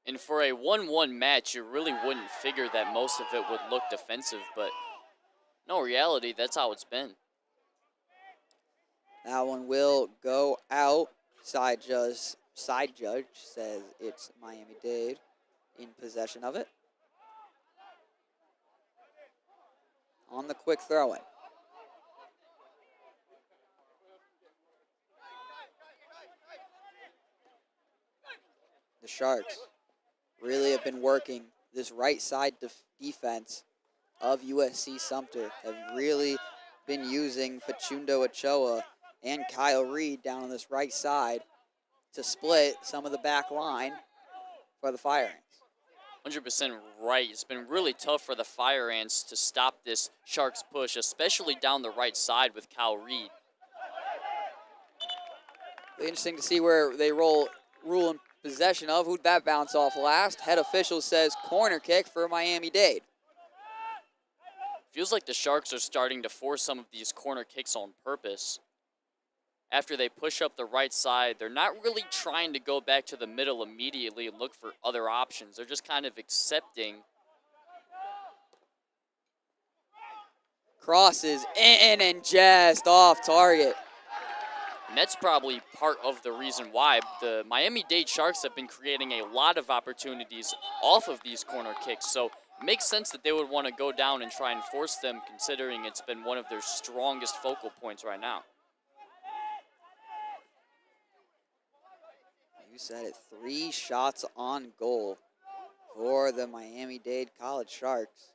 And for a 1-1 match, you really wouldn't figure that most of it would look defensive, but no, reality, that's how it's been. That one will go out. Side judge says it's Miami-Dade in possession of it. On the quick throw-in. The Sharks really have been working this right side defense of USC-Sumter. Have really been using Facundo Ochoa and Kyle Reed down on this right side to split some of the back line for the Fire Ants. 100% right. It's been really tough for the Fire Ants to stop this Sharks push, especially down the right side with Kyle Reed. Really interesting to see where they rule in possession of. Who'd that bounce off last? Head official says corner kick for Miami-Dade. Feels like the Sharks are starting to force some of these corner kicks on purpose. After they push up the right side, they're not really trying to go back to the middle immediately and look for other options. They're just kind of accepting. Crosses in and just off target. And that's probably part of the reason why the Miami-Dade Sharks have been creating a lot of opportunities off of these corner kicks. So it makes sense that they would want to go down and try and force them, considering it's been one of their strongest focal points right now. You said it, 3 shots on goal for the Miami-Dade College Sharks.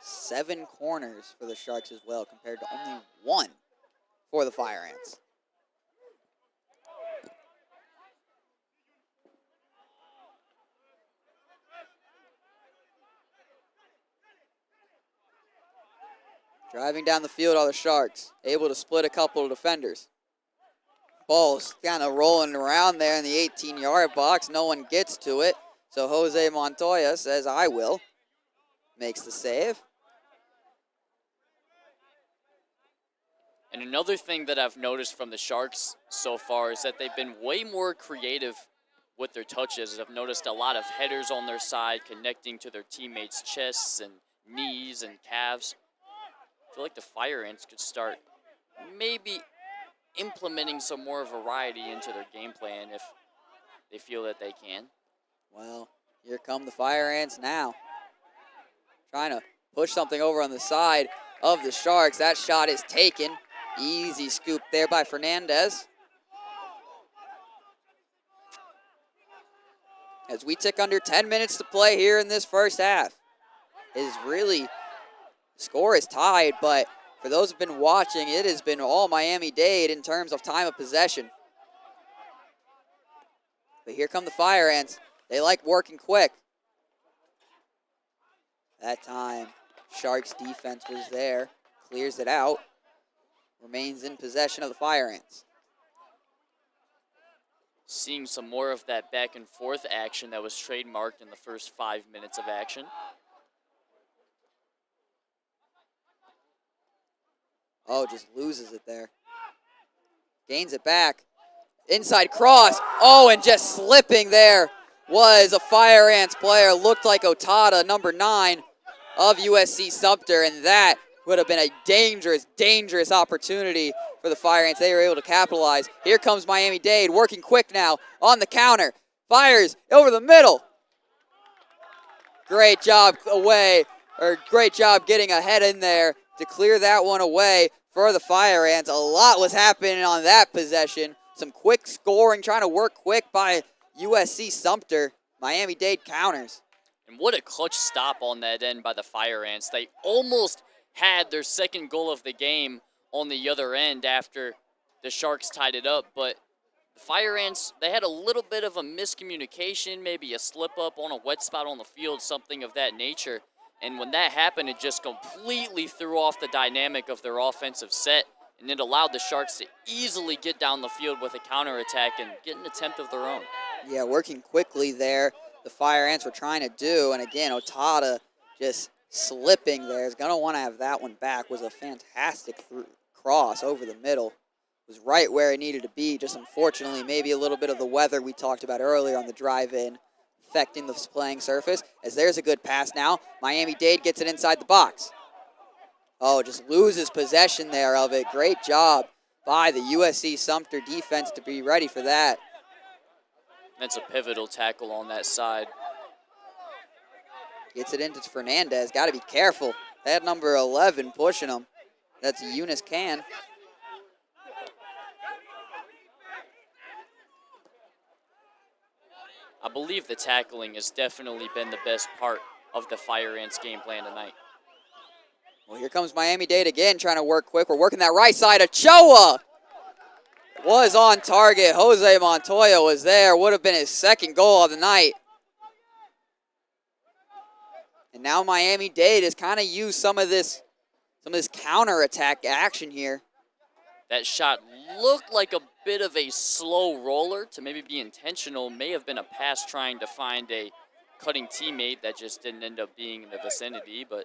Seven corners for the Sharks as well, compared to only 1 for the Fire Ants. Driving down the field are the Sharks, able to split a couple of defenders. Ball's kind of rolling around there in the 18-yard box. No one gets to it, so Jose Montoya says, I will. Makes the save. And another thing that I've noticed from the Sharks so far is that they've been way more creative with their touches. I've noticed a lot of headers on their side connecting to their teammates' chests and knees and calves. I feel like the Fire Ants could start maybe implementing some more variety into their game plan if they feel that they can. Well, here come the Fire Ants now. Trying to push something over on the side of the Sharks. That shot is taken. Easy scoop there by Fernandez. As we tick under 10 minutes to play here in this first half. It is really, score is tied, but for those who've been watching, it has been all Miami-Dade in terms of time of possession. But here come the Fire Ants. They like working quick. That time, Sharks defense was there, clears it out, remains in possession of the Fire Ants. Seeing some more of that back and forth action that was trademarked in the first 5 minutes of action. Oh, just loses it there. Gains it back. Inside cross. Oh, and just slipping there was a Fire Ants player. Looked like Otada, number 9 of USC-Sumter, and that Would have been a dangerous, dangerous opportunity for the Fire Ants. They were able to capitalize. Here comes Miami-Dade working quick now on the counter. Fires over the middle. Great job away, or great job getting ahead in there to clear that one away for the Fire Ants. A lot was happening on that possession. Some quick scoring, trying to work quick by USC-Sumter. Miami-Dade counters. And what a clutch stop on that end by the Fire Ants. They almost had their second goal of the game on the other end after the Sharks tied it up, but the Fire Ants, they had a little bit of a miscommunication, maybe a slip up on a wet spot on the field, something of that nature. And when that happened, it just completely threw off the dynamic of their offensive set, and it allowed the Sharks to easily get down the field with a counterattack and get an attempt of their own. Yeah, working quickly there. The Fire Ants were trying to do, and again, Otada just slipping there. Is going to want to have that one back. Was a fantastic cross over the middle. Was right where it needed to be. Just unfortunately, maybe a little bit of the weather we talked about earlier on the drive-in affecting the playing surface. As there's a good pass now. Miami-Dade gets it inside the box. Oh, just loses possession there of it. Great job by the USC-Sumter defense to be ready for that. That's a pivotal tackle on that side. Gets it into Fernandez. Got to be careful. That number 11 pushing him. That's Eunice Can. I believe the tackling has definitely been the best part of the Fire Ants game plan tonight. Well, here comes Miami-Dade again, trying to work quick. We're working that right side. Ochoa was on target. Jose Montoya was there. Would have been his second goal of the night. And now Miami-Dade has kind of used some of this counterattack action here. That shot looked like a bit of a slow roller to maybe be intentional. May have been a pass trying to find a cutting teammate that just didn't end up being in the vicinity, but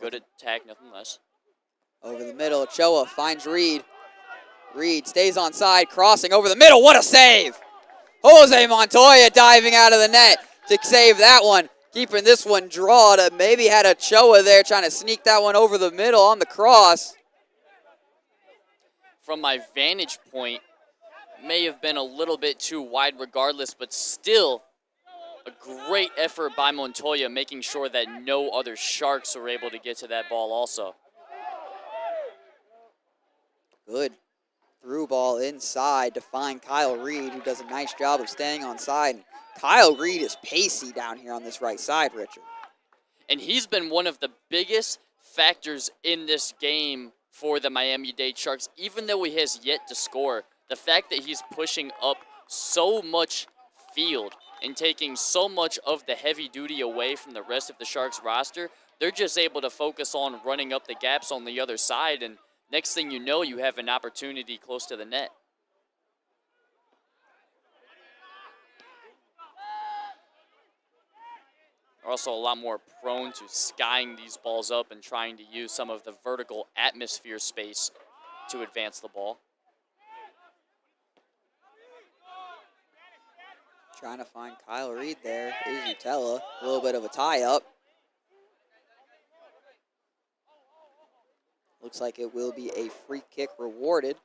good attack, nothing less. Over the middle, Ochoa finds Reed. Reed stays on side, crossing over the middle. What a save! Jose Montoya diving out of the net to save that one. Keeping this one drawn. Maybe had Ochoa there trying to sneak that one over the middle on the cross. From my vantage point, may have been a little bit too wide regardless, but still a great effort by Montoya, making sure that no other Sharks were able to get to that ball also. Good through ball inside to find Kyle Reed, who does a nice job of staying on side. Kyle Reed is pacey down here on this right side, Richard. And he's been one of the biggest factors in this game for the Miami-Dade Sharks, even though he has yet to score. The fact that he's pushing up so much field and taking so much of the heavy duty away from the rest of the Sharks roster, they're just able to focus on running up the gaps on the other side, and next thing you know, you have an opportunity close to the net. Are also a lot more prone to skying these balls up and trying to use some of the vertical atmosphere space to advance the ball. Trying to find Kyle Reed there. Is Utella. A little bit of a tie-up. Looks like it will be a free kick rewarded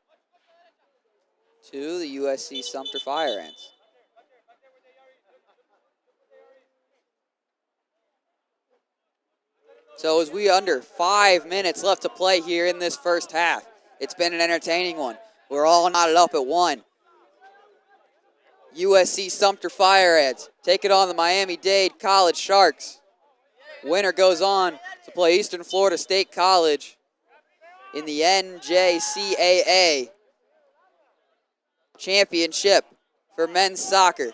to the USC-Sumter Fire Ants. So as we under 5 minutes left to play here in this first half, it's been an entertaining one. We're all knotted up at 1. USC-Sumter Fire Ants take it on the Miami-Dade College Sharks. Winner goes on to play Eastern Florida State College in the NJCAA championship for men's soccer.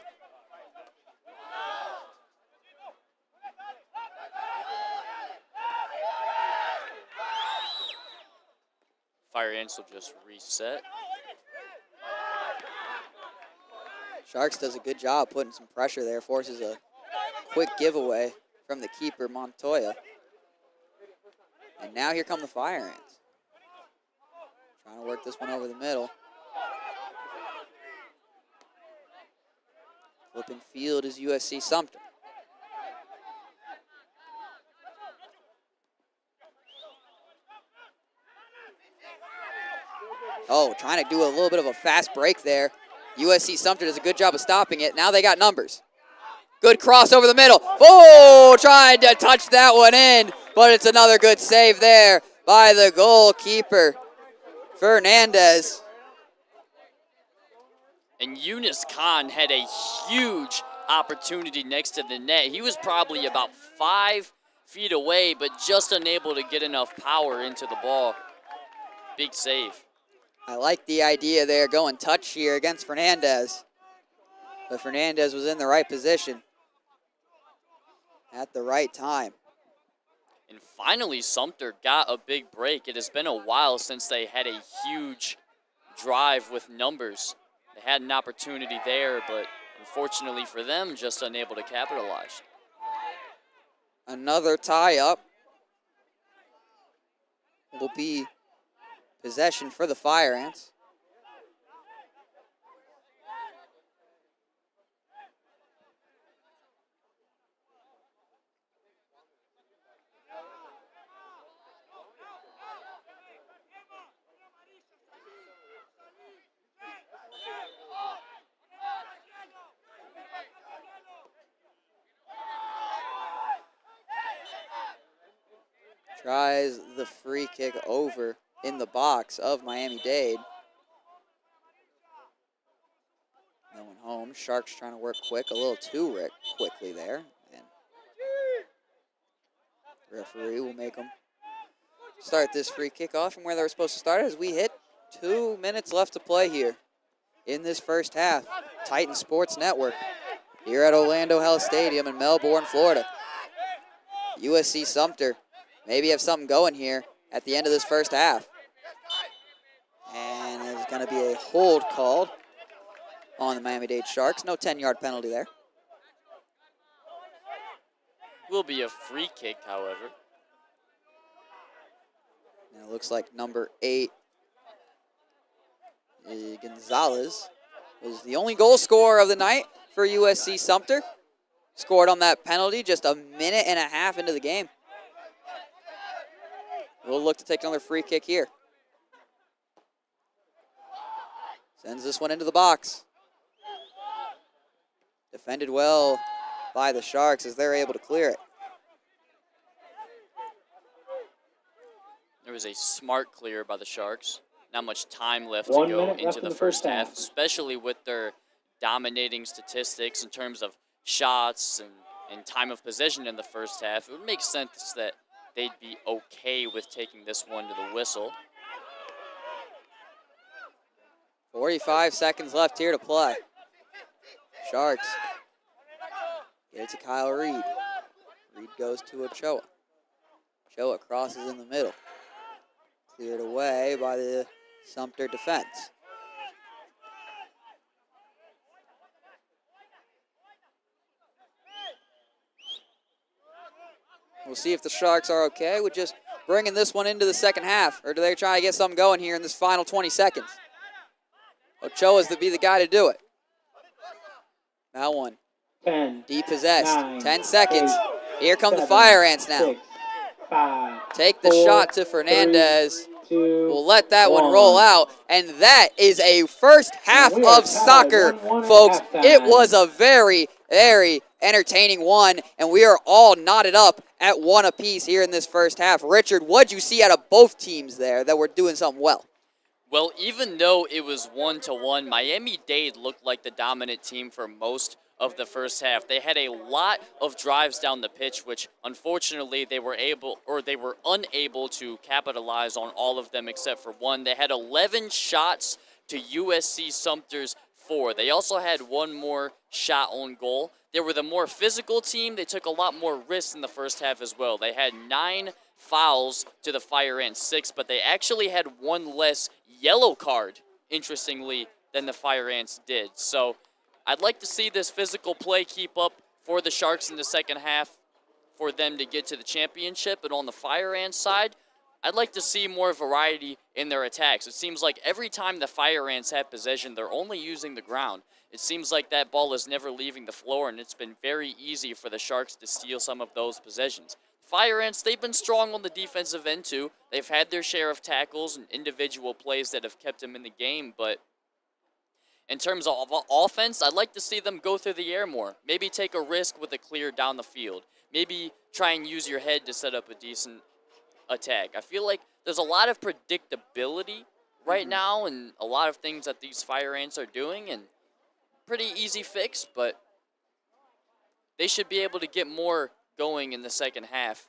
Fire Ants will just reset. Sharks does a good job putting some pressure there, forces a quick giveaway from the keeper, Montoya. And now here come the Fire Ants. Trying to work this one over the middle. Flipping field is USC-Sumter. Oh, trying to do a little bit of a fast break there. USC-Sumter does a good job of stopping it. Now they got numbers. Good cross over the middle. Oh, trying to touch that one in, but it's another good save there by the goalkeeper, Fernandez. And Eunice Khan had a huge opportunity next to the net. He was probably about 5 feet away, but just unable to get enough power into the ball. Big save. I like the idea there, going touch here against Fernandez. But Fernandez was in the right position at the right time. And finally, Sumter got a big break. It has been a while since they had a huge drive with numbers. They had an opportunity there, but unfortunately for them, just unable to capitalize. Another tie-up will be possession for the Fire Ants. Tries the free kick over in the box of Miami-Dade. No one home. Sharks trying to work quick, a little too quickly there. And referee will make them start this free kick off from where they were supposed to start as we hit 2 minutes left to play here in this first half. Titan Sports Network here at Orlando Health Stadium in Melbourne, Florida. USC-Sumter maybe have something going here at the end of this first half. And there's going to be a hold called on the Miami-Dade Sharks. No 10-yard penalty there. Will be a free kick, however. And it looks like number 8, Gonzalez, was the only goal scorer of the night for USC-Sumter. Scored on that penalty just a minute and a half into the game. We'll look to take another free kick here. Sends this one into the box. Defended well by the Sharks as they're able to clear it. There was a smart clear by the Sharks. Not much time left to go into the first half, especially with their dominating statistics in terms of shots and time of possession in the first half. It would make sense that they'd be okay with taking this one to the whistle. 45 seconds left here to play. Sharks get it to Kyle Reed. Reed goes to Ochoa. Ochoa crosses in the middle. Cleared away by the Sumter defense. We'll see if the Sharks are okay with just bringing this one into the second half, or do they try to get something going here in this final 20 seconds? Ochoa's to be the guy to do it. Now one. 10. Depossessed. 9, 10 seconds. 8, Here come 7, the Fire Ants now. 6, 5, Take the 4, shot to Fernandez. 3, 2, We'll let that one 1. roll out. And that is a first half We are of soccer, 1-1 at folks. halftime. It was a very, very entertaining one, and we are all knotted up at one apiece here in this first half. Richard, what'd you see out of both teams there that were doing something well? Well, even though it was 1-1, Miami-Dade looked like the dominant team for most of the first half. They had a lot of drives down the pitch, which unfortunately they were unable to capitalize on all of them except for one. They had 11 shots to USC-Sumter's 4. They also had one more shot on goal. They were the more physical team. They took a lot more risks in the first half as well. They had 9 fouls to the Fire Ants 6, but they actually had one less yellow card, interestingly, than the Fire Ants did. So I'd like to see this physical play keep up for the Sharks in the second half for them to get to the championship. And on the Fire Ants side, I'd like to see more variety in their attacks. It seems like every time the Fire Ants have possession, they're only using the ground. It seems like that ball is never leaving the floor, and it's been very easy for the Sharks to steal some of those possessions. Fire Ants, they've been strong on the defensive end too. They've had their share of tackles and individual plays that have kept them in the game, but in terms of offense, I'd like to see them go through the air more. Maybe take a risk with a clear down the field. Maybe try and use your head to set up a decent attack. I feel like there's a lot of predictability right now and a lot of things that these Fire Ants are doing, and pretty easy fix, but they should be able to get more going in the second half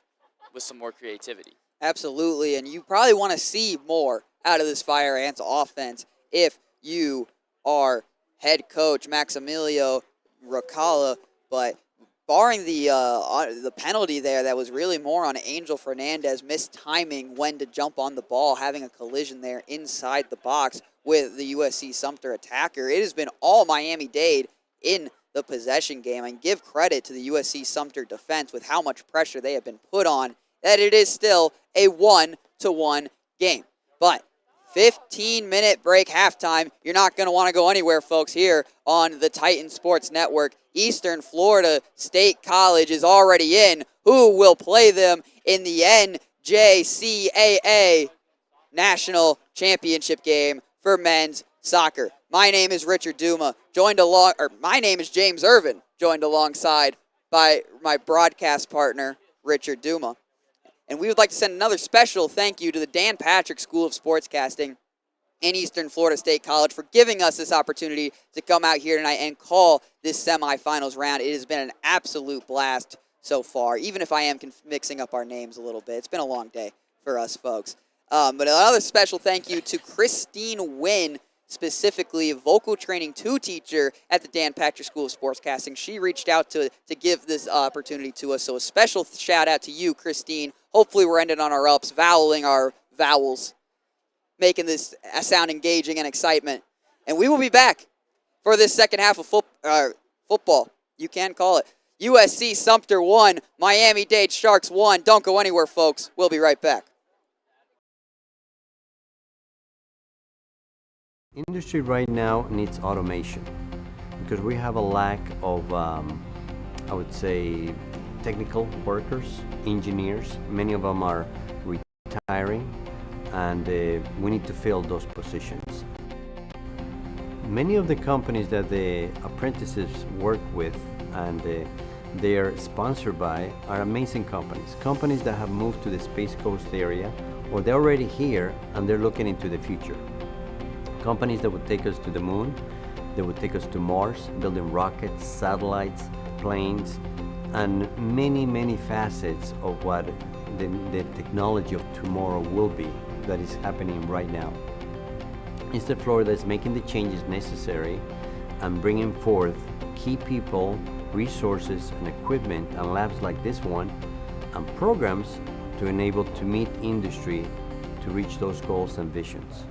with some more creativity. Absolutely, and you probably want to see more out of this Fire Ants offense if you are head coach Maximilio Rocala, but barring the penalty there, that was really more on Angel Fernandez mistiming when to jump on the ball, having a collision there inside the box with the USC-Sumter attacker. It has been all Miami-Dade in the possession game, and give credit to the USC-Sumter defense with how much pressure they have been put on, that it is still a 1-1 game. But 15-minute break halftime. You're not going to want to go anywhere, folks, here on the Titan Sports Network. Eastern Florida State College is already in. Who will play them in the NJCAA National Championship game for men's soccer? My name is Richard Duma, my name is James Irvin, joined alongside by my broadcast partner, Richard Duma. And we would like to send another special thank you to the Dan Patrick School of Sportscasting in Eastern Florida State College for giving us this opportunity to come out here tonight and call this semifinals round. It has been an absolute blast so far, even if I am mixing up our names a little bit. It's been a long day for us folks. But another special thank you to Christine Wynn, specifically vocal training 2 teacher at the Dan Patrick School of Sportscasting. She reached out to give this opportunity to us, so a special shout out to you, Christine. Hopefully we're ending on our ups, voweling our vowels, making this sound engaging and excitement. And we will be back for this second half of football. You can call it. USC-Sumter 1, Miami-Dade Sharks 1. Don't go anywhere, folks. We'll be right back. Industry right now needs automation because we have a lack of, I would say, technical workers, engineers. Many of them are retiring, and we need to fill those positions. Many of the companies that the apprentices work with and they are sponsored by are amazing companies that have moved to the Space Coast area, or they're already here and they're looking into the future. Companies that would take us to the moon, that would take us to Mars, building rockets, satellites, planes, and many, many facets of what the technology of tomorrow will be that is happening right now. Eastern Florida is making the changes necessary and bringing forth key people, resources, and equipment, and labs like this one, and programs to enable to meet industry to reach those goals and visions.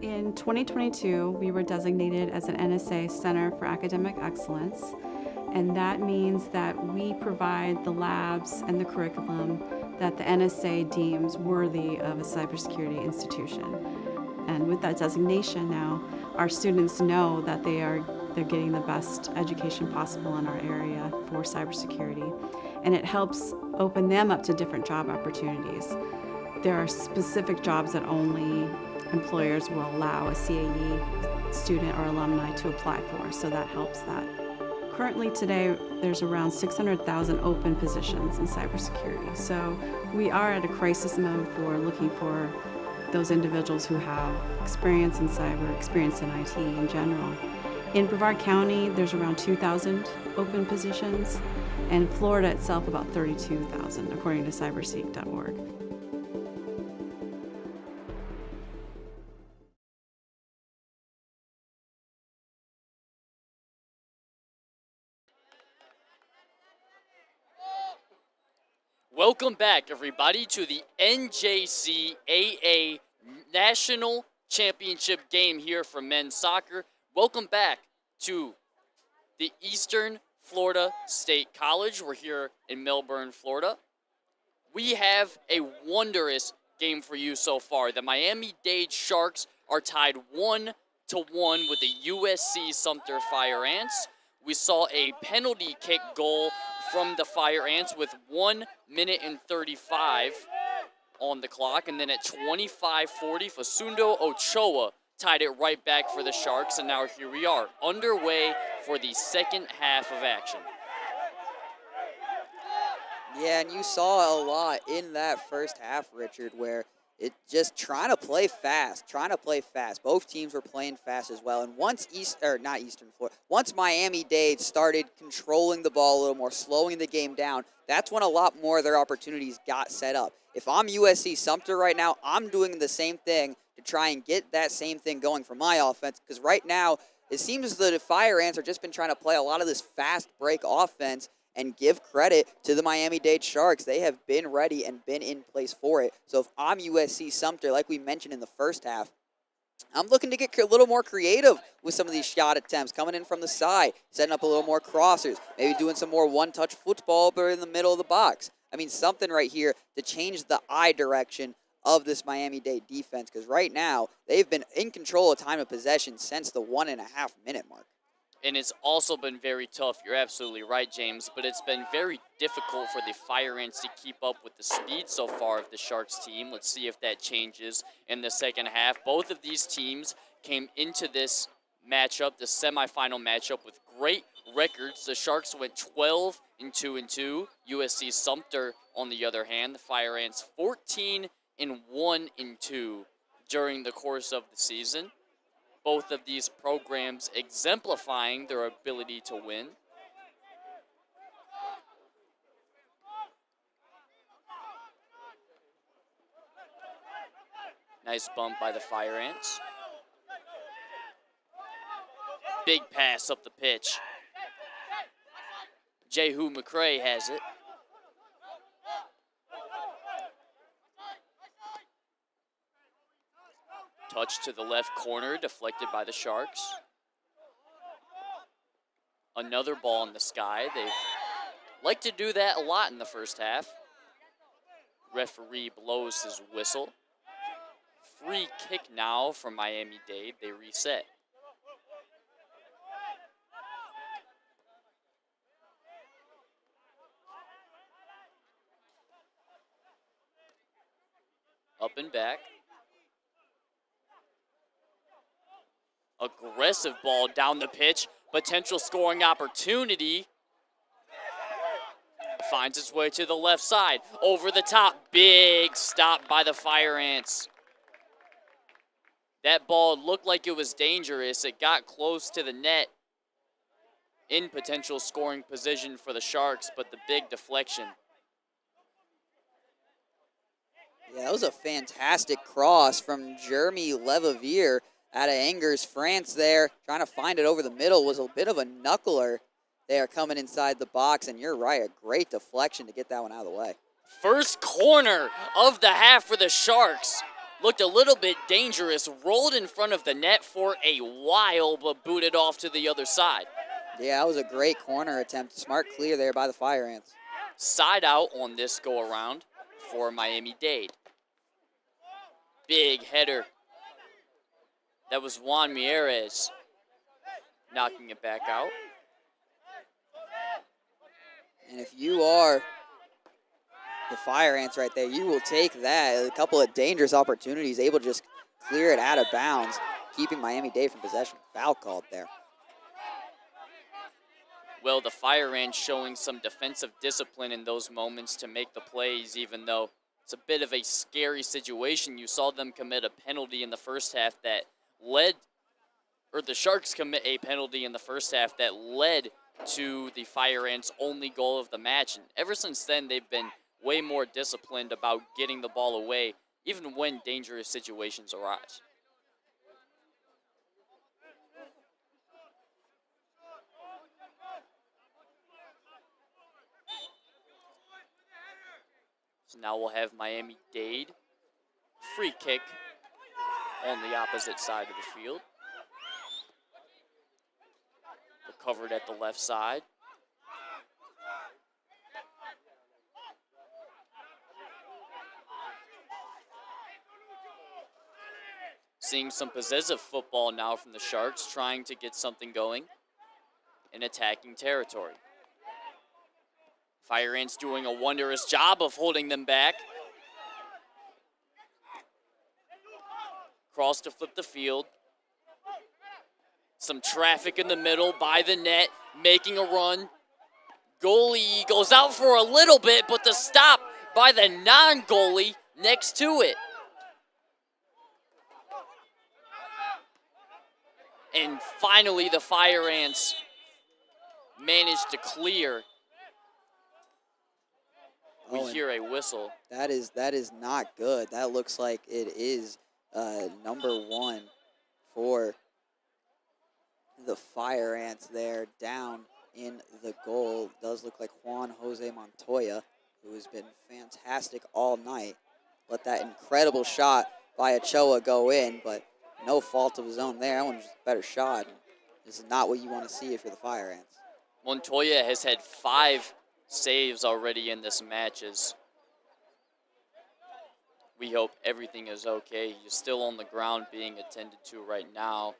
In 2022, we were designated as an NSA Center for Academic Excellence, and that means that we provide the labs and the curriculum that the NSA deems worthy of a cybersecurity institution. And with that designation now, our students know that they're getting the best education possible in our area for cybersecurity, and it helps open them up to different job opportunities. There are specific jobs that only employers will allow a CAE student or alumni to apply for, so that helps that. Currently today, there's around 600,000 open positions in cybersecurity, so we are at a crisis mode for looking for those individuals who have experience in cyber, experience in IT in general. In Brevard County, there's around 2,000 open positions, and Florida itself about 32,000, according to cyberseek.org. Welcome back, everybody, to the NJCAA National Championship game here for men's soccer. Welcome back to the Eastern Florida State College. We're here in Melbourne, Florida. We have a wondrous game for you so far. The Miami-Dade Sharks are tied 1-1 with the USC-Sumter Fire Ants. We saw a penalty kick goal from the Fire Ants with 1 minute and 35 on the clock. And then at 25:40, Facundo Ochoa tied it right back for the Sharks. And now here we are, underway for the second half of action. Yeah, and you saw a lot in that first half, Richard, where it just trying to play fast. Both teams were playing fast as well. And once once Miami-Dade started controlling the ball a little more, slowing the game down, that's when a lot more of their opportunities got set up. If I'm USC-Sumter right now, I'm doing the same thing to try and get that same thing going for my offense, because right now it seems that the Fire Ants have just been trying to play a lot of this fast break offense. And give credit to the Miami-Dade Sharks. They have been ready and been in place for it. So if I'm USC-Sumter, like we mentioned in the first half, I'm looking to get a little more creative with some of these shot attempts, coming in from the side, setting up a little more crossers, maybe doing some more one-touch football but in the middle of the box. I mean, something right here to change the eye direction of this Miami-Dade defense, because right now they've been in control of time of possession since the 1.5 minute mark. And it's also been very tough. You're absolutely right, James. But it's been very difficult for the Fire Ants to keep up with the speed so far of the Sharks team. Let's see if that changes in the second half. Both of these teams came into this matchup, the semifinal matchup, with great records. The Sharks went 12-2-2. USC-Sumter, on the other hand, the Fire Ants 14-1-2 during the course of the season. Both of these programs exemplifying their ability to win. Nice bump by the Fire Ants. Big pass up the pitch. Jehu McCrae has it. Touch to the left corner, deflected by the Sharks. Another ball in the sky. They like to do that a lot in the first half. Referee blows his whistle. Free kick now from Miami-Dade. They reset. Up and back. Aggressive ball down the pitch. Potential scoring opportunity. Finds its way to the left side. Over the top. Big stop by the Fire Ants. That ball looked like it was dangerous. It got close to the net. In potential scoring position for the Sharks, but the big deflection. Yeah, that was a fantastic cross from Jeremy Levavier out of Angers, France there. Trying to find it over the middle. Was a bit of a knuckler there coming inside the box. And you're right, a great deflection to get that one out of the way. First corner of the half for the Sharks. looked a little bit dangerous, rolled in front of the net for a while, but booted off to the other side. Yeah, that was a great corner attempt. Smart clear there by the Fire Ants. Side out on this go-around for Miami-Dade. Big header. That was Juan Mieres knocking it back out. And if you are the Fire Ants right there, you will take that. A couple of dangerous opportunities, able to just clear it out of bounds, keeping Miami-Dade from possession. Foul called there. Well, the Fire Ants showing some defensive discipline in those moments to make the plays, even though it's a bit of a scary situation. You saw them commit a penalty in the first half that led, or the Sharks commit a penalty in the first half that led to the Fire Ants' only goal of the match. And ever since then, they've been way more disciplined about getting the ball away, even when dangerous situations arise. So now we'll have Miami-Dade free kick on the opposite side of the field. Recovered at the left side. Seeing some possessive football now from the Sharks, trying to get something going in attacking territory. Fire Ants doing a wondrous job of holding them back. Cross to flip the field. Some traffic in the middle by the net, making a run. Goalie goes out for a little bit, but the stop by the non-goalie next to it. And finally, the Fire Ants managed to clear. We hear a whistle. That is not good. That looks like it is number 1 for the Fire Ants there down in the goal. Does look like Juan Jose Montoya, who has been fantastic all night. Let that incredible shot by Ochoa go in, but no fault of his own there. That one was just a better shot. This is not what you want to see if you're the Fire Ants. Montoya has had 5 saves already in this match. As we hope everything is okay. He's still on the ground being attended to right now.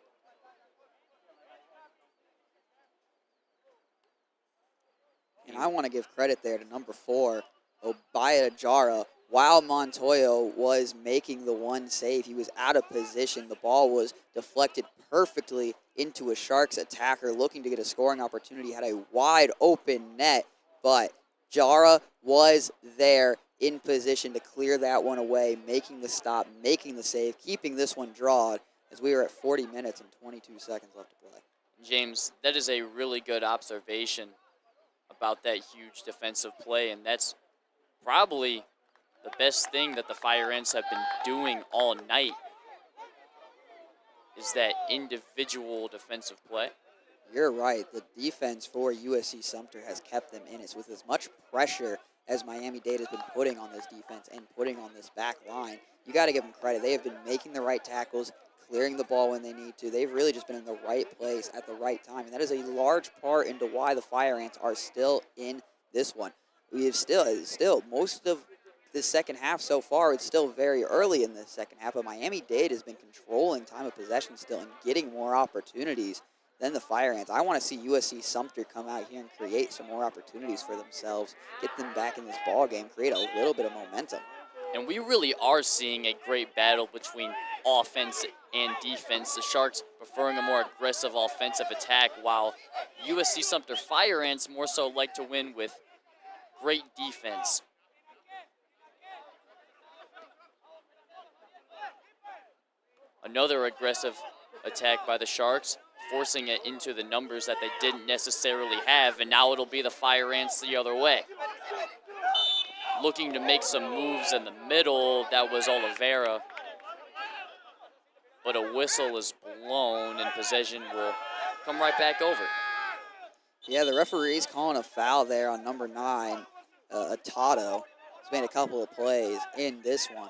And I want to give credit there to number 4, Obaya Jara. While Montoya was making the one save, he was out of position. The ball was deflected perfectly into a Sharks attacker looking to get a scoring opportunity. Had a wide open net, but Jara was there in position to clear that one away, making the stop, making the save, keeping this one drawn as we are at 40 minutes and 22 seconds left to play. James, that is a really good observation about that huge defensive play, and that's probably the best thing that the Fire Ants have been doing all night is that individual defensive play. You're right. The defense for USC-Sumter has kept them in it. So with as much pressure as Miami-Dade has been putting on this defense and putting on this back line, you got to give them credit. They have been making the right tackles, clearing the ball when they need to. They've really just been in the right place at the right time, and that is a large part into why the Fire Ants are still in this one. We have still most of the second half so far. It's still very early in the second half, but Miami-Dade has been controlling time of possession still and getting more opportunities than the Fire Ants. I want to see USC-Sumter come out here and create some more opportunities for themselves, get them back in this ball game, create a little bit of momentum. And we really are seeing a great battle between offense and defense. The Sharks preferring a more aggressive offensive attack, while USC-Sumter Fire Ants more so like to win with great defense. Another aggressive attack by the Sharks, forcing it into the numbers that they didn't necessarily have, and now it'll be the Fire Ants the other way. Looking to make some moves in the middle, that was Oliveira. But a whistle is blown, and possession will come right back over. Yeah, the referee's calling a foul there on number 9, Atato. He's made a couple of plays in this one.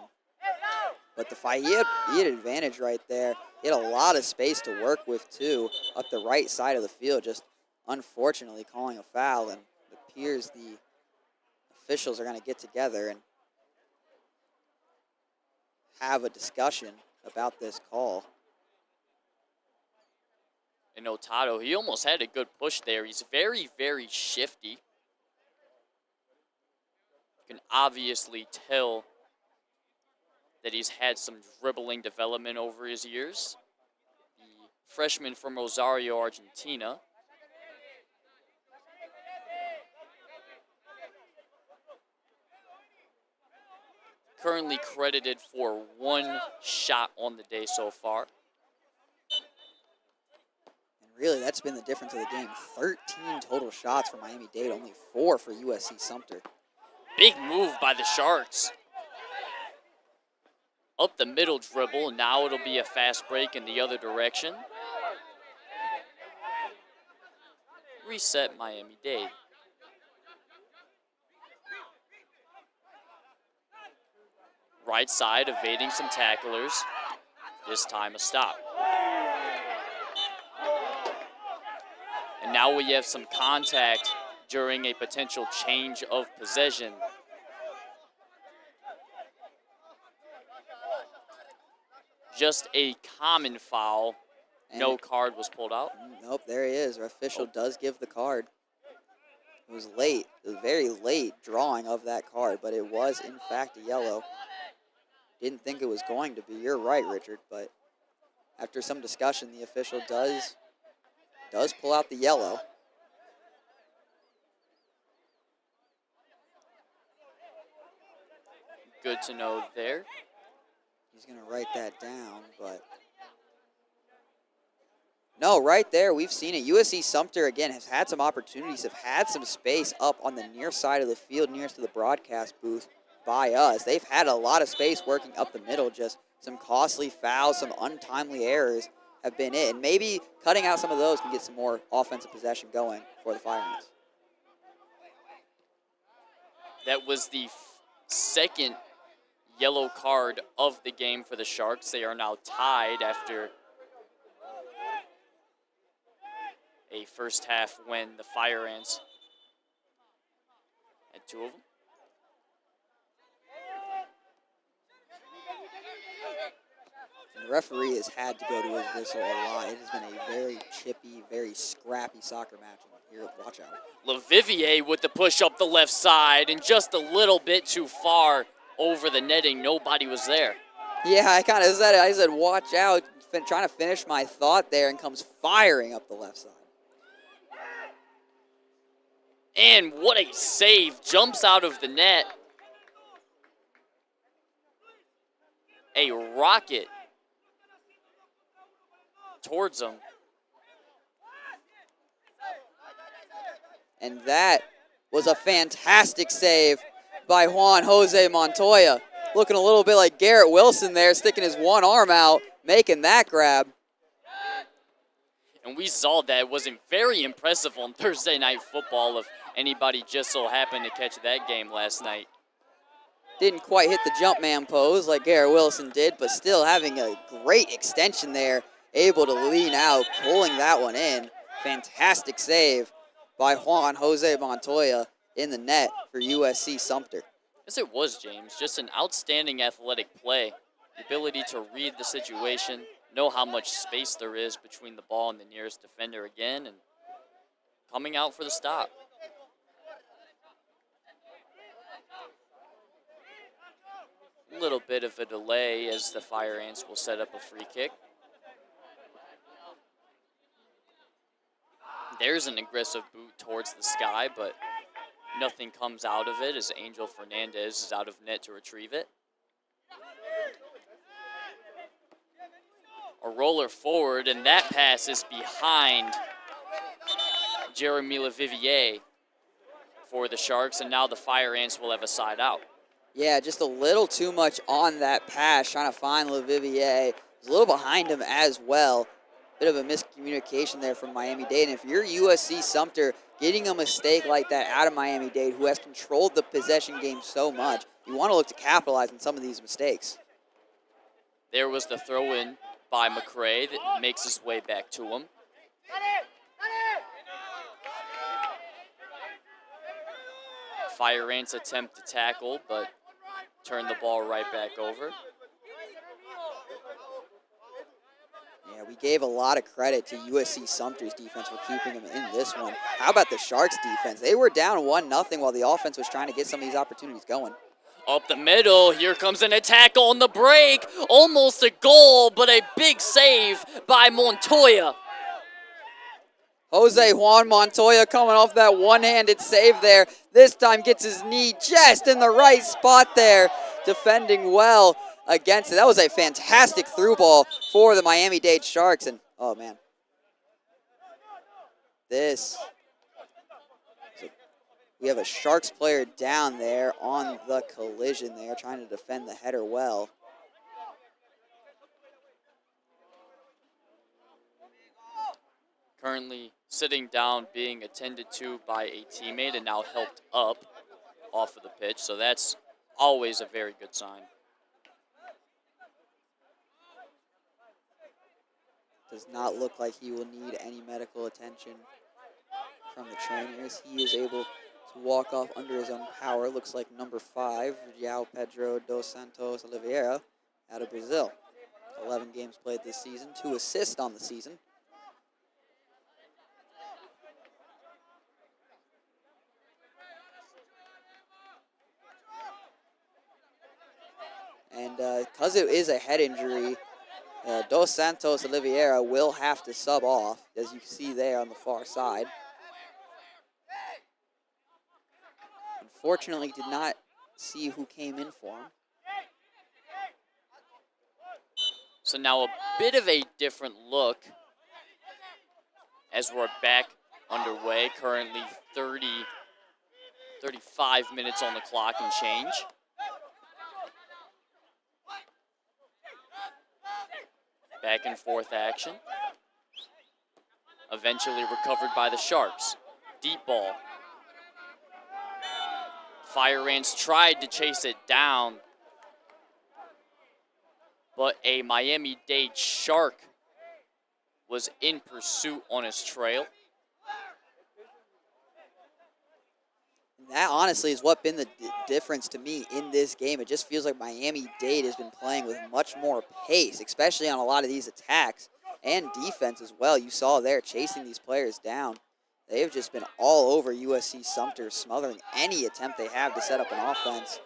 But he had advantage right there. He had a lot of space to work with, too, up the right side of the field, just unfortunately calling a foul. And it appears the officials are going to get together and have a discussion about this call. And Otado, he almost had a good push there. He's very, very shifty. You can obviously tell that he's had some dribbling development over his years. The freshman from Rosario, Argentina. Currently credited for 1 shot on the day so far. Really, that's been the difference of the game. 13 total shots for Miami-Dade, only 4 for USC-Sumter. Big move by the Sharks. Up the middle dribble, and now it'll be a fast break in the other direction. Reset Miami-Dade. Right side evading some tacklers. This time a stop. And now we have some contact during a potential change of possession. Just a common foul. And no card was pulled out. Nope, there he is. Our official does give the card. It was late. It was very late drawing of that card, but it was, in fact, a yellow. Didn't think it was going to be. You're right, Richard, but after some discussion, the official does pull out the yellow. Good to know there. He's going to write that down, but no, right there, we've seen it. USC-Sumter, again, has had some opportunities, have had some space up on the near side of the field, nearest to the broadcast booth by us. They've had a lot of space working up the middle, just some costly fouls, some untimely errors have been it. And maybe cutting out some of those can get some more offensive possession going for the Fire Ants. That was the second yellow card of the game for the Sharks. They are now tied after a first half when the Fire Ants had 2 of them. And the referee has had to go to his whistle a lot. It has been a very chippy, very scrappy soccer match here. Watch out. LaVivier with the push up the left side and just a little bit too far over the netting. Nobody was there. Yeah, I said, watch out, trying to finish my thought there, and comes firing up the left side. And what a save. Jumps out of the net. A rocket towards him. And that was a fantastic save by Juan Jose Montoya. Looking a little bit like Garrett Wilson there, sticking his one arm out, making that grab. And we saw that. It wasn't very impressive on Thursday Night Football if anybody just so happened to catch that game last night. Didn't quite hit the jump man pose like Garrett Wilson did, but still having a great extension there, able to lean out, pulling that one in. Fantastic save by Juan Jose Montoya in the net for USC-Sumter. Yes, it was, James. Just an outstanding athletic play. The ability to read the situation, know how much space there is between the ball and the nearest defender again, and coming out for the stop. A little bit of a delay as the Fire Ants will set up a free kick. There's an aggressive boot towards the sky, but nothing comes out of it as Angel Fernandez is out of net to retrieve it. A roller forward, and that pass is behind Jeremy LaVivier for the Sharks, and now the Fire Ants will have a side out. Yeah, just a little too much on that pass, trying to find LaVivier. He's a little behind him as well. Bit of a miscommunication there from Miami-Dade. And if you're USC-Sumter, getting a mistake like that out of Miami-Dade, who has controlled the possession game so much, you want to look to capitalize on some of these mistakes. There was the throw in by McCray that makes his way back to him. Fire Ants attempt to tackle, but turn the ball right back over. Yeah, we gave a lot of credit to USC-Sumter's defense for keeping them in this one. How about the Sharks' defense? They were down 1-0 while the offense was trying to get some of these opportunities going. Up the middle, here comes an attack on the break. Almost a goal, but a big save by Montoya. Jose Juan Montoya coming off that one-handed save there. This time gets his knee just in the right spot there, defending well against it. That was a fantastic through ball for the Miami-Dade Sharks. And, oh, man. We have a Sharks player down there on the collision there, trying to defend the header well. Currently sitting down, being attended to by a teammate and now helped up off of the pitch. So that's always a very good sign. Does not look like he will need any medical attention from the trainers. He is able to walk off under his own power. Looks like number 5, João Pedro dos Santos Oliveira, out of Brazil. 11 games played this season, 2 assists on the season. And because it is a head injury, Dos Santos Oliveira will have to sub off, as you can see there on the far side. Unfortunately, did not see who came in for him. So now a bit of a different look as we're back underway. Currently 35 minutes on the clock and change. Back and forth action. Eventually recovered by the Sharks. Deep ball. Fire Ants tried to chase it down, but a Miami-Dade Shark was in pursuit on his trail. That honestly is what been the difference to me in this game. It just feels like Miami-Dade has been playing with much more pace, especially on a lot of these attacks and defense as well. You saw there chasing these players down. They have just been all over USC-Sumter, smothering any attempt they have to set up an offense.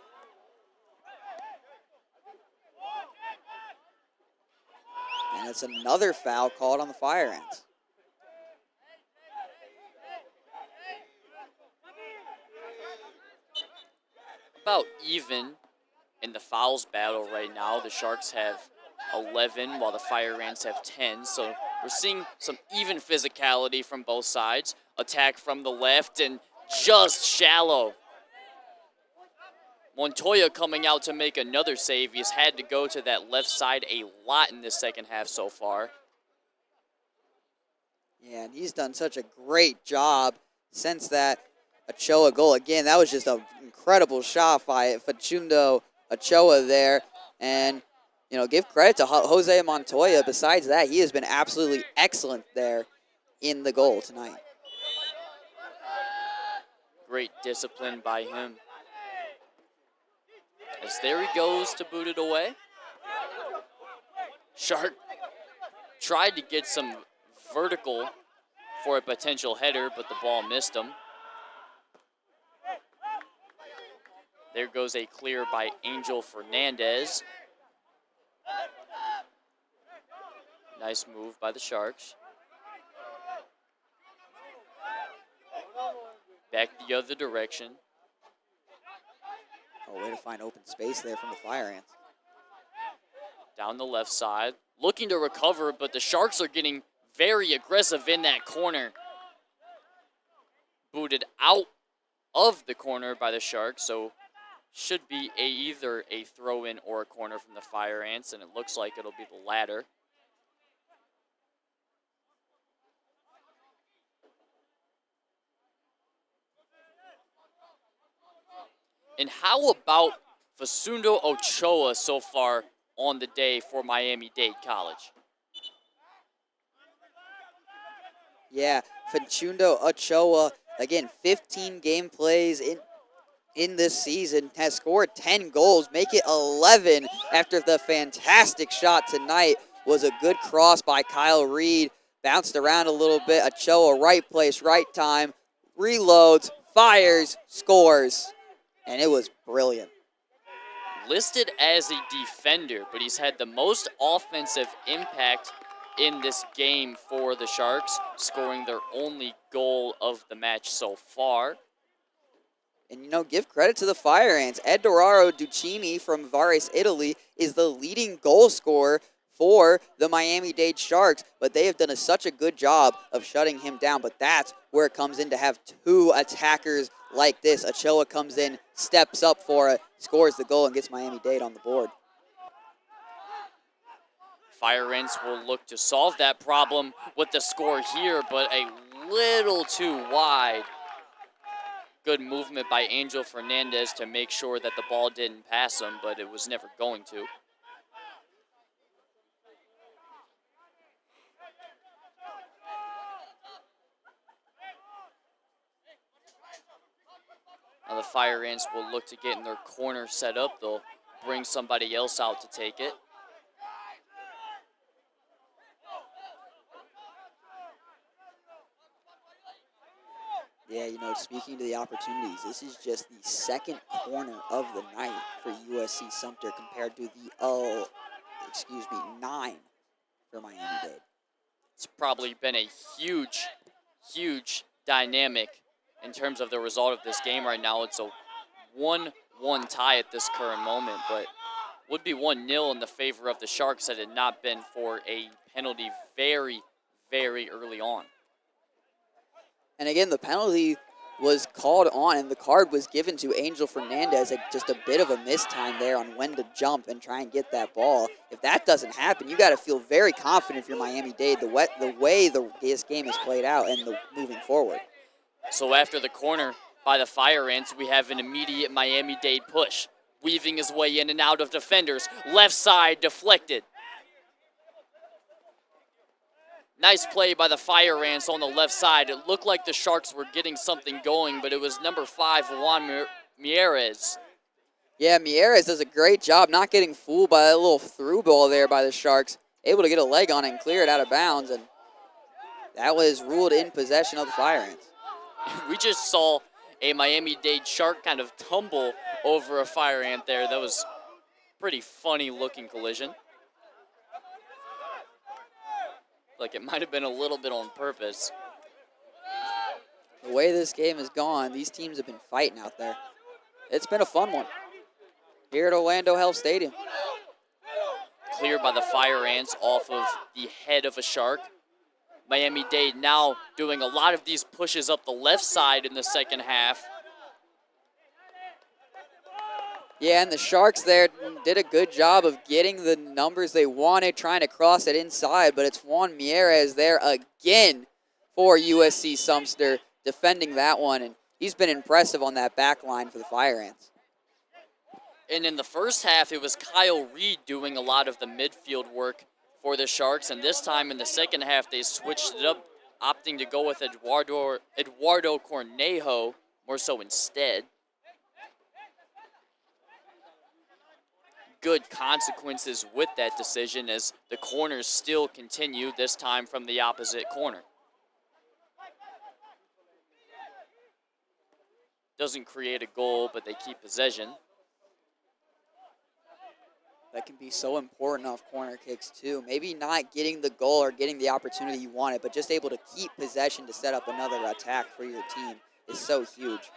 And it's another foul called on the Fire Ants. About even in the fouls battle right now. The Sharks have 11 while the Fire Ants have 10. So we're seeing some even physicality from both sides. Attack from the left and just shallow. Montoya coming out to make another save. He's had to go to that left side a lot in this second half so far. Yeah, and he's done such a great job since that Ochoa goal. Again, that was just an incredible shot by Facundo Ochoa there. And, you know, give credit to Jose Montoya. Besides that, he has been absolutely excellent there in the goal tonight. Great discipline by him. As there he goes to boot it away. Shark tried to get some vertical for a potential header, but the ball missed him. There goes a clear by Angel Fernandez. Nice move by the Sharks. Back the other direction. Oh, way to find open space there from the Fire Ants. Down the left side. Looking to recover, but the Sharks are getting very aggressive in that corner. Booted out of the corner by the Sharks, so should be either a throw-in or a corner from the Fire Ants, and it looks like it'll be the latter. And how about Facundo Ochoa so far on the day for Miami-Dade College. Yeah, Facundo Ochoa, again, 15 game plays in this season, has scored 10 goals, make it 11 after the fantastic shot tonight was a good cross by Kyle Reed. Bounced around a little bit. Ochoa, right place, right time, reloads, fires, scores, and it was brilliant. Listed as a defender, but he's had the most offensive impact in this game for the Sharks, scoring their only goal of the match so far. And, give credit to the Fire Ants. Edoardo Duccini from Varese, Italy, is the leading goal scorer for the Miami-Dade Sharks, but they have done such a good job of shutting him down. But that's where it comes in to have two attackers like this. Ochoa comes in, steps up for it, scores the goal, and gets Miami-Dade on the board. Fire Ants will look to solve that problem with the score here, but a little too wide. Good movement by Angel Fernandez to make sure that the ball didn't pass him, but it was never going to. Now the Fire Ants will look to get in their corner set up. They'll bring somebody else out to take it. Yeah, speaking to the opportunities, this is just the second corner of the night for USC-Sumter compared to the, 9 for Miami-Dade. It's probably been a huge, huge dynamic in terms of the result of this game right now. It's a 1-1 tie at this current moment, but would be 1-0 in the favor of the Sharks had it not been for a penalty very, very early on. And again, the penalty was called on, and the card was given to Angel Fernandez. Just a bit of a mistime there on when to jump and try and get that ball. If that doesn't happen, you got to feel very confident if you're Miami-Dade, the way this game is played out and moving forward. So after the corner by the Fire Ants, we have an immediate Miami-Dade push, weaving his way in and out of defenders. Left side deflected. Nice play by the Fire Ants on the left side. It looked like the Sharks were getting something going, but it was number 5, Juan Mieres. Yeah, Mieres does a great job not getting fooled by that little through ball there by the Sharks. Able to get a leg on it and clear it out of bounds, and that was ruled in possession of the Fire Ants. We just saw a Miami-Dade Shark kind of tumble over a Fire Ant there. That was a pretty funny looking collision. Like it might have been a little bit on purpose. The way this game has gone, these teams have been fighting out there. It's been a fun one here at Orlando Health Stadium. Cleared by the Fire Ants off of the head of a Shark. Miami-Dade now doing a lot of these pushes up the left side in the second half. Yeah, and the Sharks there did a good job of getting the numbers they wanted, trying to cross it inside, but it's Juan Mieres there again for USC-Sumter defending that one, and he's been impressive on that back line for the Fire Ants. And in the first half, it was Kyle Reed doing a lot of the midfield work for the Sharks, and this time in the second half, they switched it up, opting to go with Eduardo Cornejo more so instead. Good consequences with that decision as the corners still continue, this time from the opposite corner. Doesn't create a goal, but they keep possession. That can be so important off corner kicks too. Maybe not getting the goal or getting the opportunity you wanted, but just able to keep possession to set up another attack for your team is so huge.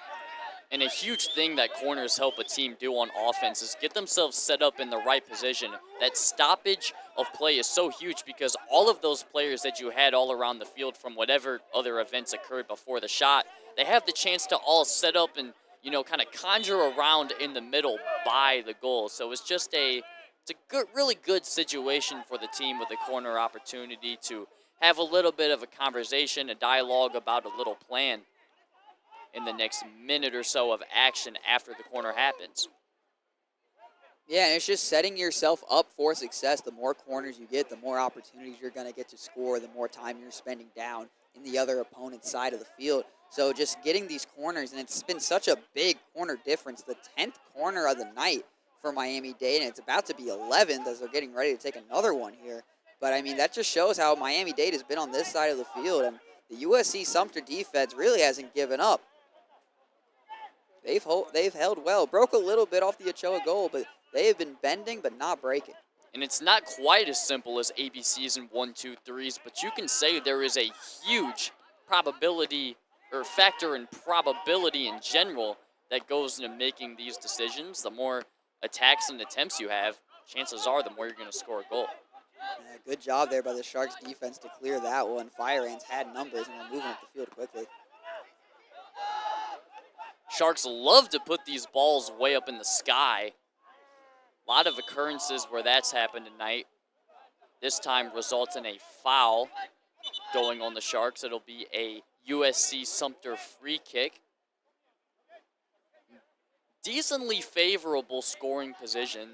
And a huge thing that corners help a team do on offense is get themselves set up in the right position. That stoppage of play is so huge because all of those players that you had all around the field from whatever other events occurred before the shot, they have the chance to all set up and, kind of conjure around in the middle by the goal. So it's just it's a good, really good situation for the team with a corner opportunity to have a little bit of a conversation, a dialogue about a little plan in the next minute or so of action after the corner happens. Yeah, and it's just setting yourself up for success. The more corners you get, the more opportunities you're going to get to score, the more time you're spending down in the other opponent's side of the field. So just getting these corners, and it's been such a big corner difference, the 10th corner of the night for Miami-Dade, and it's about to be 11th as they're getting ready to take another one here. But, I mean, that just shows how Miami-Dade has been on this side of the field, and the USC-Sumter defense really hasn't given up. They've held well. Broke a little bit off the Ochoa goal, but they have been bending but not breaking. And it's not quite as simple as ABCs and 1, 2, 3s, but you can say there is a huge probability or factor in probability in general that goes into making these decisions. The more attacks and attempts you have, chances are the more you're going to score a goal. Yeah, good job there by the Sharks defense to clear that one. Fire Ants had numbers and were moving up the field quickly. Sharks love to put these balls way up in the sky. A lot of occurrences where that's happened tonight. This time results in a foul going on the Sharks. It'll be a USC-Sumter free kick. Decently favorable scoring position.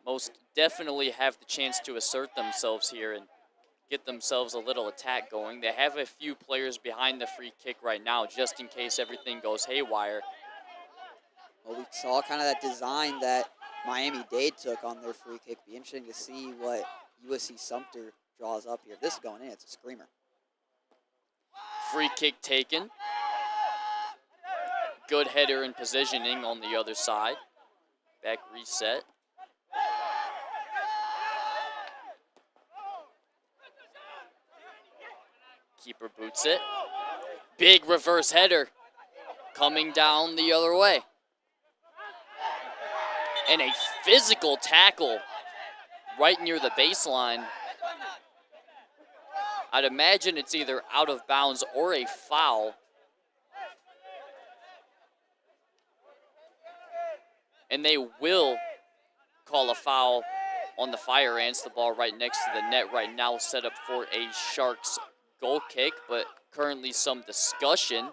Most definitely have the chance to assert themselves here and get themselves a little attack going. They have a few players behind the free kick right now just in case everything goes haywire. Well, we saw kind of that design that Miami-Dade took on their free kick. Be interesting to see what USC-Sumter draws up here. If this is going in, it's a screamer. Free kick taken. Good header and positioning on the other side. Back reset. Keeper boots it. Big reverse header coming down the other way. And a physical tackle right near the baseline. I'd imagine it's either out of bounds or a foul. And they will call a foul on the Fire Ants. The ball right next to the net right now, set up for a Sharks goal kick, but currently some discussion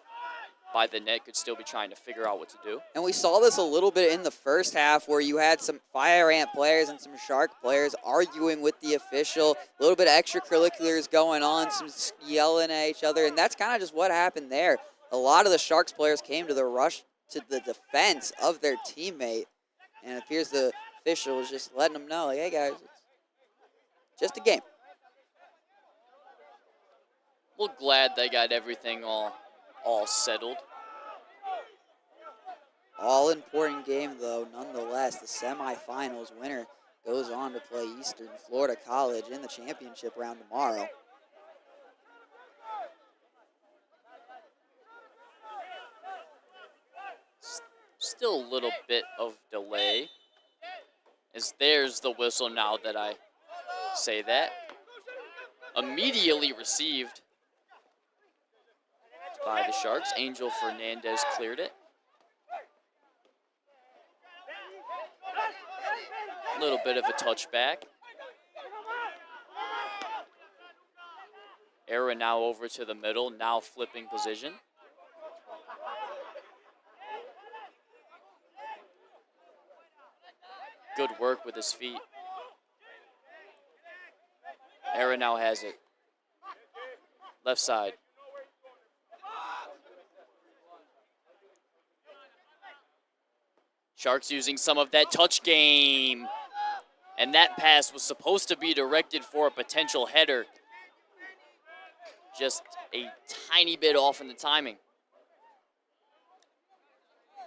by the net. Could still be trying to figure out what to do. And we saw this a little bit in the first half where you had some Fire Ant players and some Shark players arguing with the official, a little bit of extracurriculars going on, some yelling at each other, and that's kind of just what happened there. A lot of the Sharks players came to the rush to the defense of their teammate, and it appears the official was just letting them know, like, hey guys, it's just a game. Well, glad they got everything all settled. All important game, though, nonetheless. The semifinals winner goes on to play Eastern Florida College in the championship round tomorrow. Still a little bit of delay. As there's the whistle now that I say that. Immediately received by the Sharks. Angel Fernandez cleared it. A little bit of a touchback. Era now over to the middle, now flipping position. Good work with his feet. Era now has it. Left side. Sharks using some of that touch game. And that pass was supposed to be directed for a potential header. Just a tiny bit off in the timing.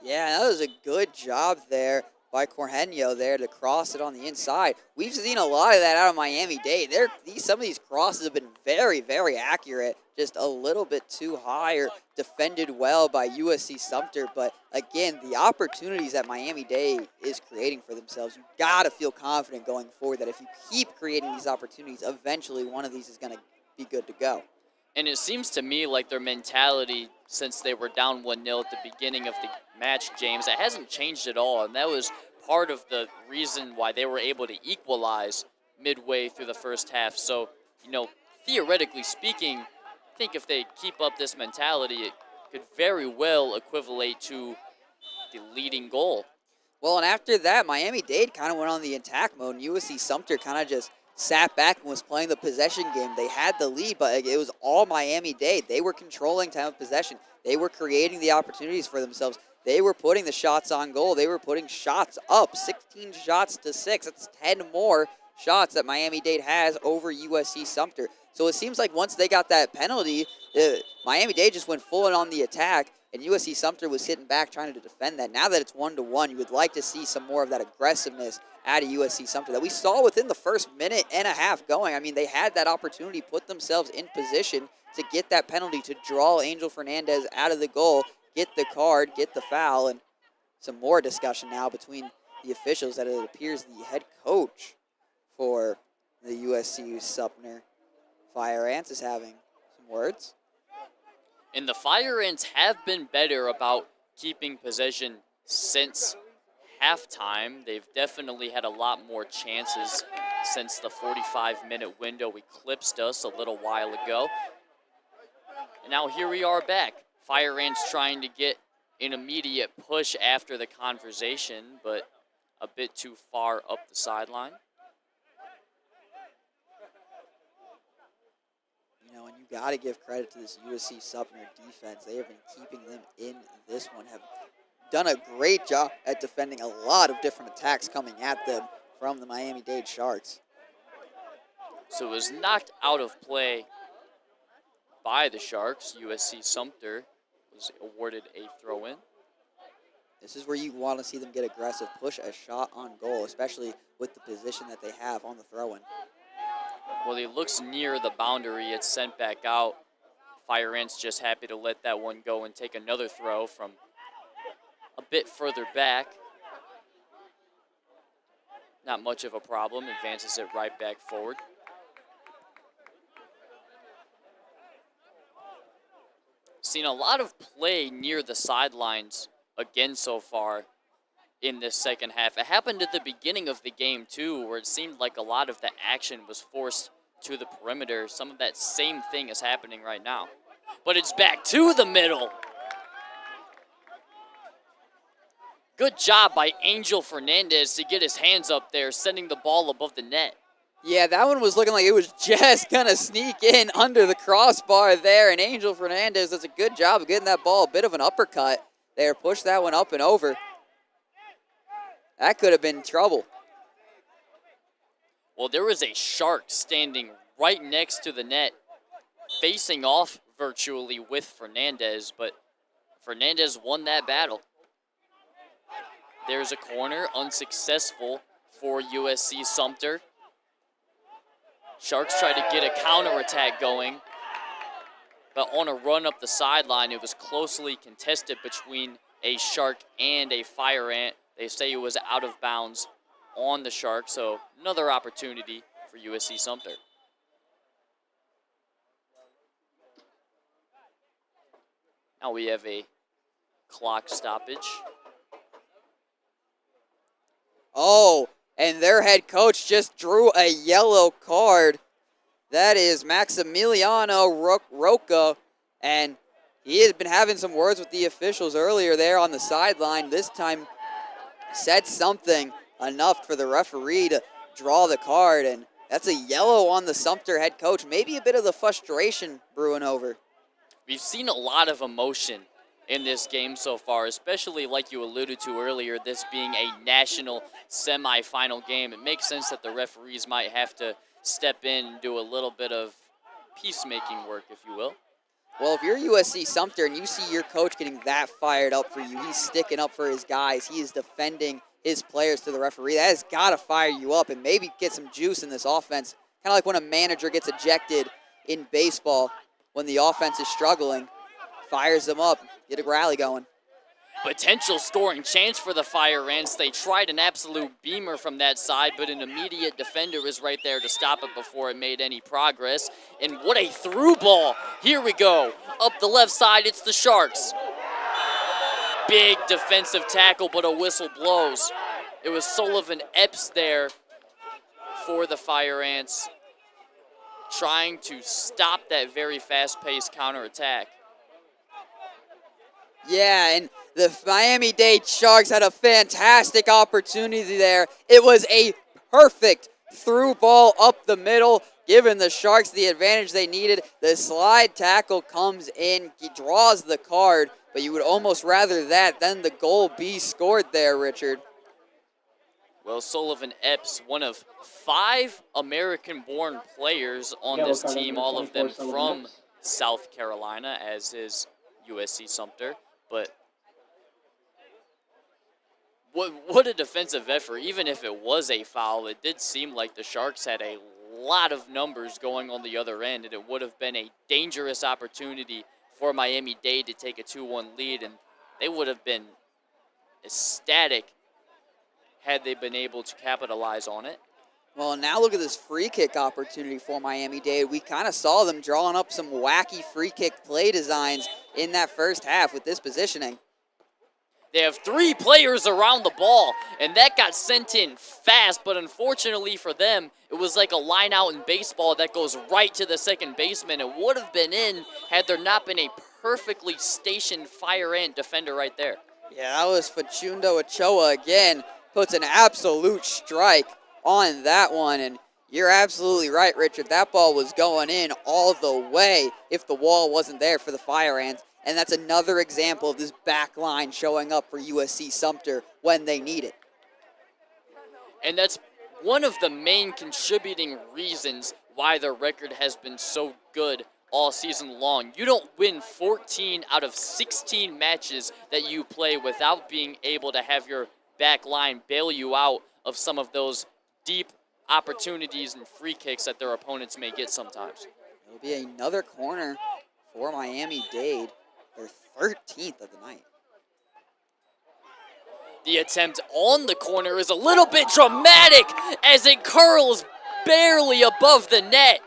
Yeah, that was a good job there by Cornejo there to cross it on the inside. We've seen a lot of that out of Miami-Dade. Some of these crosses have been very, very accurate, just a little bit too high or defended well by USC-Sumter. But again, the opportunities that Miami-Dade is creating for themselves, you got to feel confident going forward that if you keep creating these opportunities, eventually one of these is going to be good to go. And it seems to me like their mentality, since they were down 1-0 at the beginning of the match, James, it hasn't changed at all. And that was part of the reason why they were able to equalize midway through the first half. So, theoretically speaking, I think if they keep up this mentality, it could very well equivalent to the leading goal. Well, and after that, Miami-Dade kind of went on the attack mode, and USC-Sumter kind of just sat back and was playing the possession game. They had the lead, but it was all Miami-Dade. They were controlling time of possession. They were creating the opportunities for themselves. They were putting the shots on goal. They were putting shots up, 16 shots to 6. That's 10 more shots that Miami-Dade has over USC-Sumter. So it seems like once they got that penalty, Miami-Dade just went full on the attack, and USC-Sumter was sitting back trying to defend that. Now that it's 1-1, you would like to see some more of that aggressiveness out of USC-Sumter that we saw within the first minute and a half going. I mean, they had that opportunity, put themselves in position to get that penalty, to draw Angel Fernandez out of the goal, get the card, get the foul, and some more discussion now between the officials that it appears the head coach for the USC-Sumter Fire Ants is having some words. And the Fire Ants have been better about keeping possession since halftime. They've definitely had a lot more chances since the 45-minute window eclipsed us a little while ago. And now here we are back. Fire Ants trying to get an immediate push after the conversation, but a bit too far up the sideline. You know, and you got to give credit to this USC-Sumter defense. They have been keeping them in this one, have done a great job at defending a lot of different attacks coming at them from the Miami-Dade Sharks. So it was knocked out of play by the Sharks. USC-Sumter was awarded a throw-in. This is where you want to see them get aggressive, push a shot on goal, especially with the position that they have on the throw-in. Well, he looks near the boundary. It's sent back out. Fire Ants just happy to let that one go and take another throw from a bit further back. Not much of a problem. Advances it right back forward. Seen a lot of play near the sidelines again so far in this second half. It happened at the beginning of the game too, where it seemed like a lot of the action was forced to the perimeter. Some of that same thing is happening right now. But it's back to the middle. Good job by Angel Fernandez to get his hands up there, sending the ball above the net. Yeah, that one was looking like it was just going to sneak in under the crossbar there, and Angel Fernandez does a good job of getting that ball, a bit of an uppercut there, push that one up and over. That could have been trouble. Well, there was a Shark standing right next to the net, facing off virtually with Fernandez, but Fernandez won that battle. There's a corner, unsuccessful for USC-Sumter. Sharks tried to get a counterattack going, but on a run up the sideline, it was closely contested between a Shark and a Fire Ant. They say it was out of bounds on the Shark, so another opportunity for USC-Sumter. Now we have a clock stoppage. Oh, and their head coach just drew a yellow card. That is Maximiliano Roca, and he has been having some words with the officials earlier there on the sideline. This time said something enough for the referee to draw the card, and that's a yellow on the Sumter head coach. Maybe a bit of the frustration brewing over. We've seen a lot of emotion in this game so far, especially like you alluded to earlier, this being a national semifinal game. It makes sense that the referees might have to step in and do a little bit of peacemaking work, if you will. Well, if you're USC-Sumter and you see your coach getting that fired up for you, he's sticking up for his guys, he is defending his players to the referee, that has got to fire you up and maybe get some juice in this offense. Kind of like when a manager gets ejected in baseball when the offense is struggling, fires them up, get a rally going. Potential scoring chance for the Fire Ants. They tried an absolute beamer from that side, but an immediate defender was right there to stop it before it made any progress. And what a through ball. Here we go. Up the left side, it's the Sharks. Big defensive tackle, but a whistle blows. It was Sullivan Epps there for the Fire Ants, trying to stop that very fast-paced counterattack. Yeah, and the Miami-Dade Sharks had a fantastic opportunity there. It was a perfect through ball up the middle, giving the Sharks the advantage they needed. The slide tackle comes in, he draws the card, but you would almost rather that than the goal be scored there, Richard. Well, Sullivan Epps, one of 5 American-born players on Yellow this card team, number all of them 24, Sullivan from Epps. South Carolina, as is USC-Sumter. But what a defensive effort. Even if it was a foul, it did seem like the Sharks had a lot of numbers going on the other end, and it would have been a dangerous opportunity for Miami-Dade to take a 2-1 lead, and they would have been ecstatic had they been able to capitalize on it. Well, now look at this free kick opportunity for Miami-Dade. We kind of saw them drawing up some wacky free kick play designs in that first half with this positioning. They have 3 players around the ball, and that got sent in fast, but unfortunately for them, it was like a line out in baseball that goes right to the second baseman. It would have been in had there not been a perfectly stationed fire ant defender right there. Yeah, that was Facundo Ochoa again. Puts an absolute strike on that one, and you're absolutely right, Richard. That ball was going in all the way if the wall wasn't there for the Fire Ants, and that's another example of this back line showing up for USC-Sumter when they need it. And that's one of the main contributing reasons why their record has been so good all season long. You don't win 14 out of 16 matches that you play without being able to have your back line bail you out of some of those deep opportunities and free kicks that their opponents may get sometimes. It'll be another corner for Miami-Dade, their 13th of the night. The attempt on the corner is a little bit dramatic as it curls barely above the net.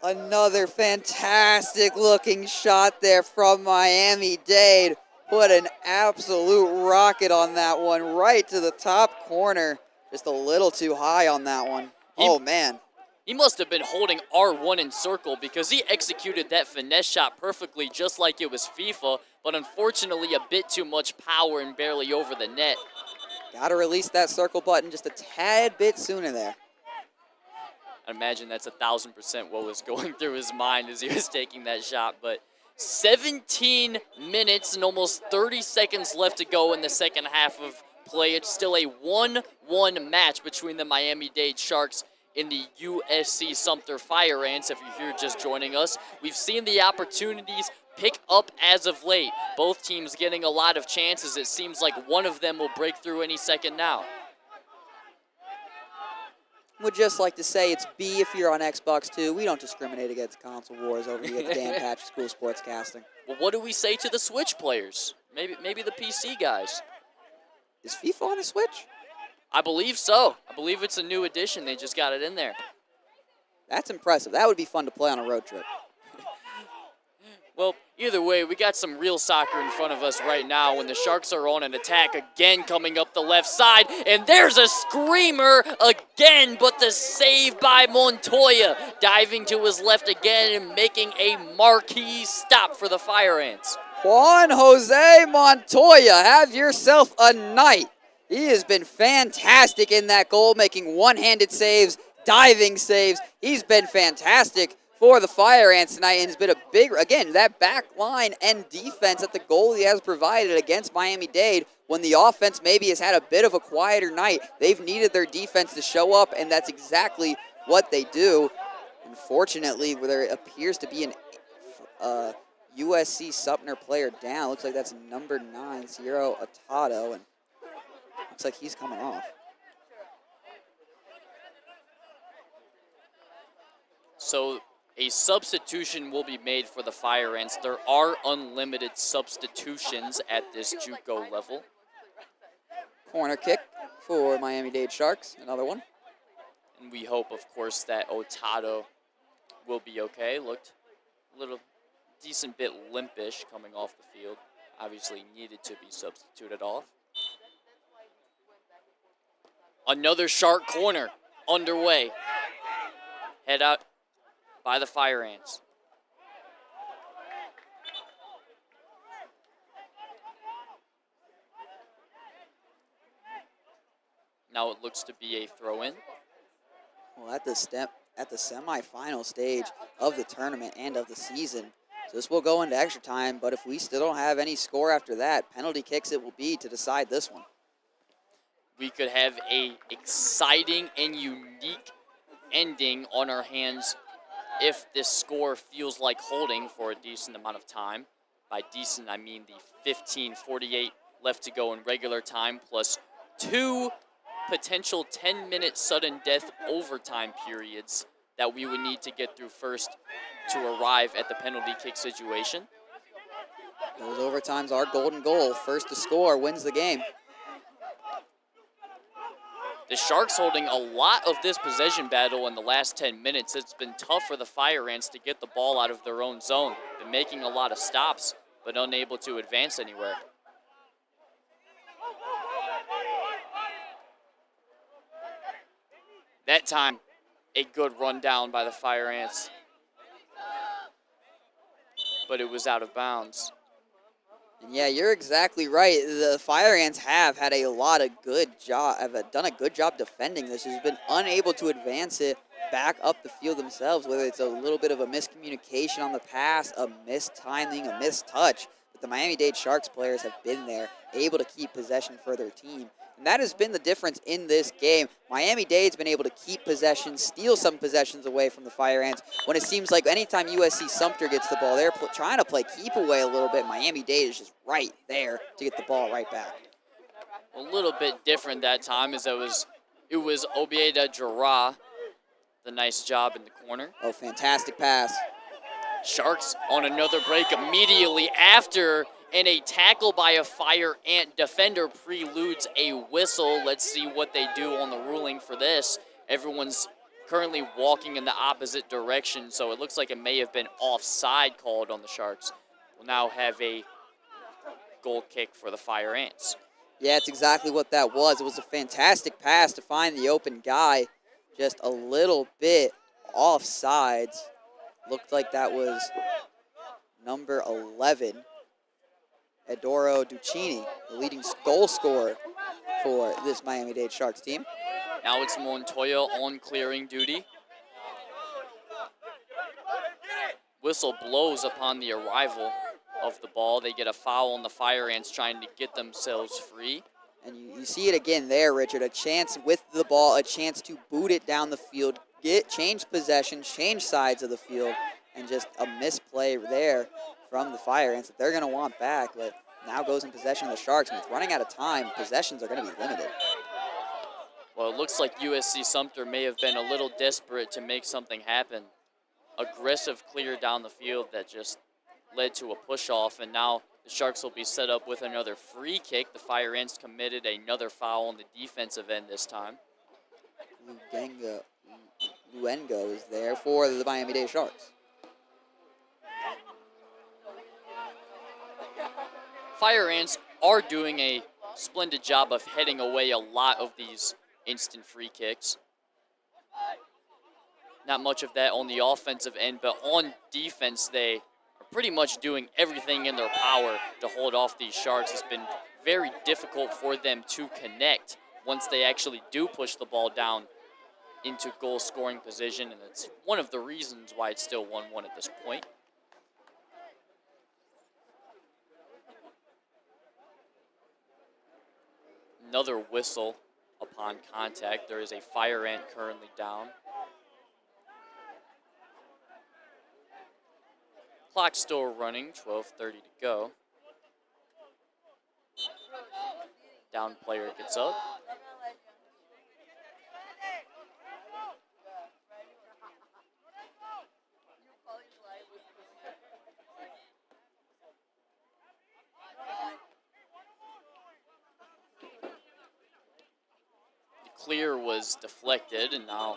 Another fantastic looking shot there from Miami-Dade. Put an absolute rocket on that one, right to the top corner. Just a little too high on that one. Oh, man. He must have been holding R1 in circle because he executed that finesse shot perfectly just like it was FIFA, but unfortunately a bit too much power and barely over the net. Got to release that circle button just a tad bit sooner there. I imagine that's 1,000% what was going through his mind as he was taking that shot, but 17 minutes and almost 30 seconds left to go in the second half of play. It's still a 1-1 match between the Miami-Dade Sharks and the USC-Sumter Fire Ants. If you're here just joining us, we've seen the opportunities pick up as of late. Both teams getting a lot of chances. It seems like one of them will break through any second now. Would just like to say it's B if you're on Xbox too. We don't discriminate against console wars over here at the Dan Patch School of Sportscasting. Well, what do we say to the Switch players? Maybe the PC guys. Is FIFA on the Switch? I believe so. I believe it's a new edition. They just got it in there. That's impressive. That would be fun to play on a road trip. Well, either way, we got some real soccer in front of us right now when the Sharks are on an attack again coming up the left side. And there's a screamer again, but the save by Montoya, diving to his left again and making a marquee stop for the Fire Ants. Juan Jose Montoya, have yourself a night. He has been fantastic in that goal, making one-handed saves, diving saves. He's been fantastic for the Fire Ants tonight, and it's been a big, again, that back line and defense that the goalie has provided against Miami-Dade when the offense maybe has had a bit of a quieter night. They've needed their defense to show up, and that's exactly what they do. Unfortunately, there appears to be an USC-Sumter player down. Looks like that's number 9, Ciro Atado, and looks like he's coming off. So a substitution will be made for the Fire Ants. There are unlimited substitutions at this JUCO level. Corner kick for Miami-Dade Sharks, another one. And we hope, of course, that Otado will be okay. Looked a little decent bit limpish coming off the field. Obviously needed to be substituted off. Another Shark corner underway. Head out by the Fire Ants. Now it looks to be a throw-in. Well, at the semifinal stage of the tournament and of the season, so this will go into extra time, but if we still don't have any score after that, penalty kicks it will be to decide this one. We could have a exciting and unique ending on our hands if this score feels like holding for a decent amount of time. By decent, I mean the 15:48 left to go in regular time plus 2 potential 10-minute sudden death overtime periods that we would need to get through first to arrive at the penalty kick situation. Those overtimes are golden goal. First to score wins the game. The Sharks holding a lot of this possession battle in the last 10 minutes. It's been tough for the Fire Ants to get the ball out of their own zone. Been making a lot of stops, but unable to advance anywhere. That time, a good run down by the Fire Ants. But it was out of bounds. And yeah, you're exactly right. The Fire Ants have had a lot of done a good job defending this. Has been unable to advance it back up the field themselves, whether it's a little bit of a miscommunication on the pass, a missed timing, a missed touch. But the Miami-Dade Sharks players have been there, able to keep possession for their team. And that has been the difference in this game. Miami-Dade's been able to keep possession, steal some possessions away from the Fire Ants, when it seems like anytime USC-Sumter gets the ball, they're trying to play keep away a little bit. Miami-Dade is just right there to get the ball right back. A little bit different that time as it was Obieda Jara, the nice job in the corner. Oh, fantastic pass. Sharks on another break immediately after, and a tackle by a Fire Ant defender preludes a whistle. Let's see what they do on the ruling for this. Everyone's currently walking in the opposite direction, so it looks like it may have been offside called on the Sharks. We'll now have a goal kick for the Fire Ants. Yeah, it's exactly what that was. It was a fantastic pass to find the open guy, just a little bit offsides. Looked like that was number 11, Edoro Duccini, the leading goal scorer for this Miami-Dade Sharks team. Now it's Montoya on clearing duty. Whistle blows upon the arrival of the ball. They get a foul on the Fire Ants trying to get themselves free. And you see it again there, Richard, a chance with the ball, a chance to boot it down the field, change possession, change sides of the field, and just a misplay there from the Fire Ants that they're going to want back, but now goes in possession of the Sharks, and it's running out of time. Possessions are going to be limited. Well, it looks like USC-Sumter may have been a little desperate to make something happen. Aggressive clear down the field that just led to a push-off, and now the Sharks will be set up with another free kick. The Fire Ants committed another foul on the defensive end this time. Luengo is there for the Miami-Dade Sharks. Fire Ants are doing a splendid job of heading away a lot of these instant free kicks. Not much of that on the offensive end, but on defense, they are pretty much doing everything in their power to hold off these Sharks. It's been very difficult for them to connect once they actually do push the ball down into goal-scoring position, and it's one of the reasons why it's still 1-1 at this point. Another whistle upon contact. There is a Fire Ant currently down. Clock still running, 12:30 to go. Down player gets up. Clear was deflected, and now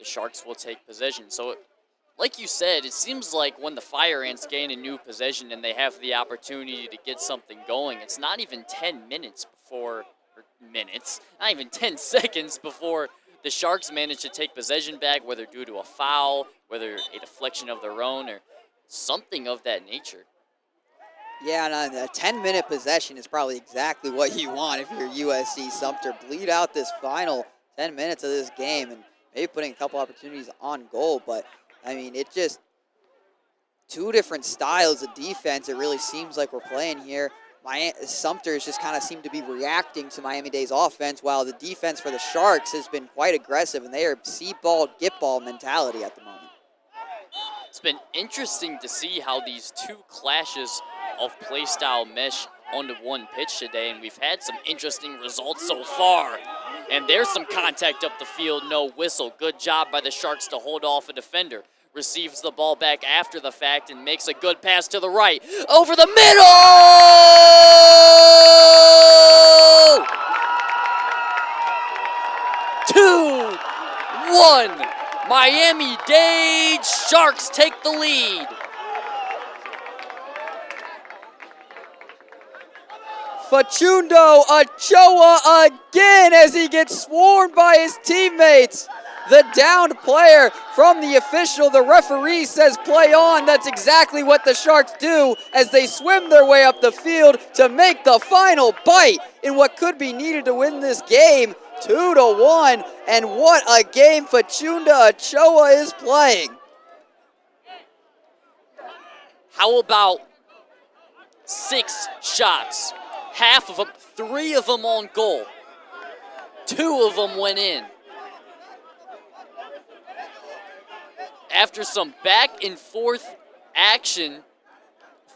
the Sharks will take possession. So, like you said, it seems like when the Fire Ants gain a new possession and they have the opportunity to get something going, it's not even 10 minutes before, or minutes, not even 10 seconds before the Sharks manage to take possession back, whether due to a foul, whether a deflection of their own, or something of that nature. Yeah, and a 10-minute possession is probably exactly what you want if you're USC-Sumter. Bleed out this final 10 minutes of this game and maybe putting a couple opportunities on goal. But, I mean, it just two different styles of defense it really seems like we're playing here. Sumter's just kind of seemed to be reacting to Miami-Dade's offense, while the defense for the Sharks has been quite aggressive, and they are see-ball, get-ball mentality at the moment. It's been interesting to see how these two clashes of play style mesh onto one pitch today, and we've had some interesting results so far. And there's some contact up the field, no whistle. Good job by the Sharks to hold off a defender. Receives the ball back after the fact and makes a good pass to the right. Over the middle! 2-1. Miami-Dade Sharks take the lead. Facundo Ochoa again as he gets swarmed by his teammates. The downed player from the official, the referee says play on. That's exactly what the Sharks do as they swim their way up the field to make the final bite in what could be needed to win this game, 2-1. And what a game Facundo Ochoa is playing. How about 6 shots? Half of them, 3 of them on goal. 2 of them went in. After some back and forth action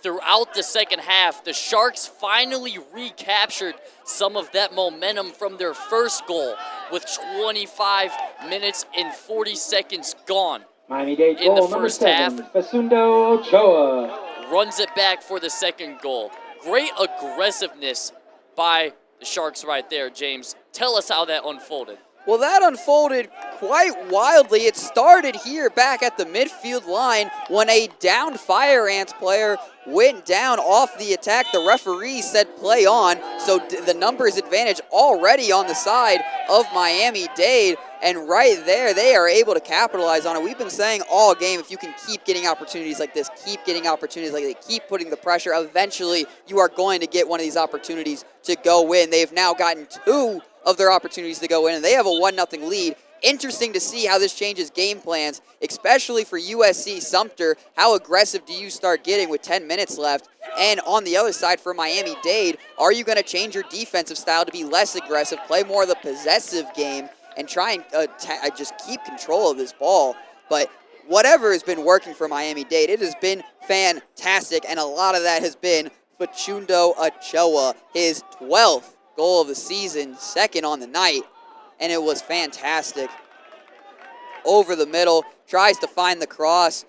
throughout the second half, the Sharks finally recaptured some of that momentum from their first goal with 25 minutes and 40 seconds gone. Miami-Dade in the goal first number half. 7, Facundo Ochoa. Runs it back for the second goal. Great aggressiveness by the Sharks right there, James. Tell us how that unfolded. Well, that unfolded quite wildly. It started here back at the midfield line when a downed Fire Ants player went down off the attack. The referee said play on, so the numbers advantage already on the side of Miami-Dade. And right there, they are able to capitalize on it. We've been saying all game, if you can keep getting opportunities like this, keep getting opportunities like this, keep putting the pressure, eventually you are going to get one of these opportunities to go in. They've now gotten 2 of their opportunities to go in, and they have a 1-0 lead. Interesting to see how this changes game plans, especially for USC-Sumter. How aggressive do you start getting with 10 minutes left? And on the other side for Miami-Dade, are you going to change your defensive style to be less aggressive, play more of the possessive game, and try and just keep control of this ball? But whatever has been working for Miami-Dade, it has been fantastic, and a lot of that has been Facundo Ochoa, his 12th goal of the season, second on the night, and it was fantastic. Over the middle, tries to find the cross.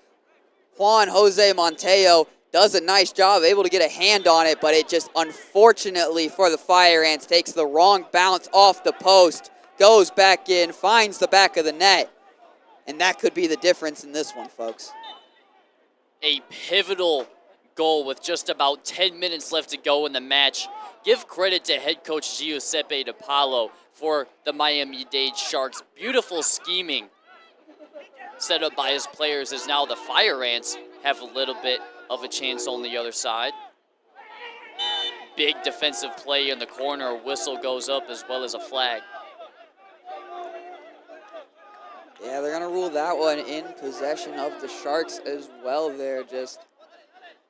Juan Jose Monteo does a nice job, able to get a hand on it, but it just, unfortunately for the Fire Ants, takes the wrong bounce off the post, goes back in, finds the back of the net, and that could be the difference in this one, folks. A pivotal goal with just about 10 minutes left to go in the match. Give credit to head coach Giuseppe DiPaolo for the Miami-Dade Sharks. Beautiful scheming set up by his players as now the Fire Ants have a little bit of a chance on the other side. Big defensive play in the corner. A whistle goes up as well as a flag. Yeah, they're going to rule that one in possession of the Sharks as well. They're just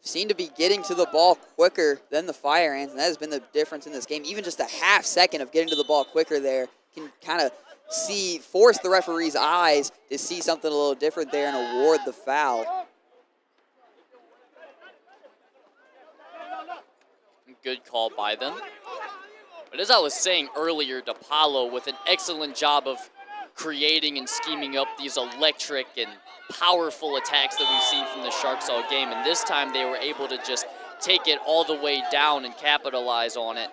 seem to be getting to the ball quicker than the Fire Ants, and that has been the difference in this game. Even just a half second of getting to the ball quicker there can kind of force the referee's eyes to see something a little different there and award the foul. Good call by them. But as I was saying earlier, DiPaolo with an excellent job of creating and scheming up these electric and powerful attacks that we've seen from the Sharks all game. And this time they were able to just take it all the way down and capitalize on it.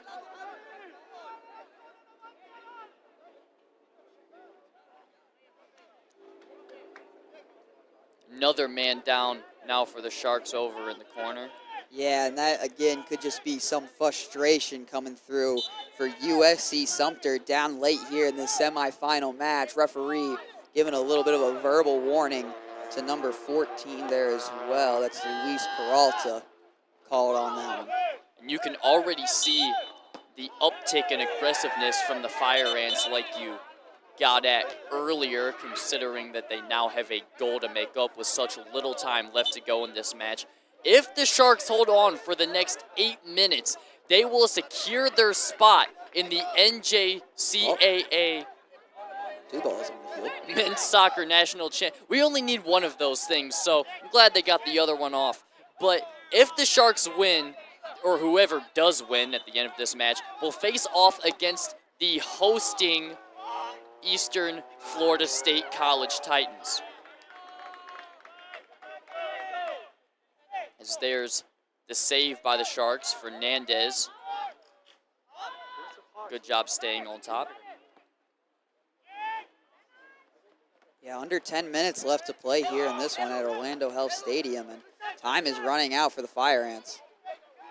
Another man down now for the Sharks over in the corner. Yeah, and that, again, could just be some frustration coming through for USC-Sumter down late here in the semifinal match. Referee giving a little bit of a verbal warning to number 14 there as well. That's Luis Peralta. called on that one. And you can already see the uptick in aggressiveness from the Fire Ants like you got at earlier, considering that they now have a goal to make up with such little time left to go in this match. If the Sharks hold on for the next 8 minutes, they will secure their spot in the NJCAA 2 balls on the field. Men's Soccer National Champ. We only need one of those things, so I'm glad they got the other one off. But if the Sharks win, or whoever does win at the end of this match, will face off against the hosting Eastern Florida State College Titans. As there's the save by the Sharks, Fernandez. Good job staying on top. Yeah, under 10 minutes left to play here in this one at Orlando Health Stadium, and time is running out for the Fire Ants.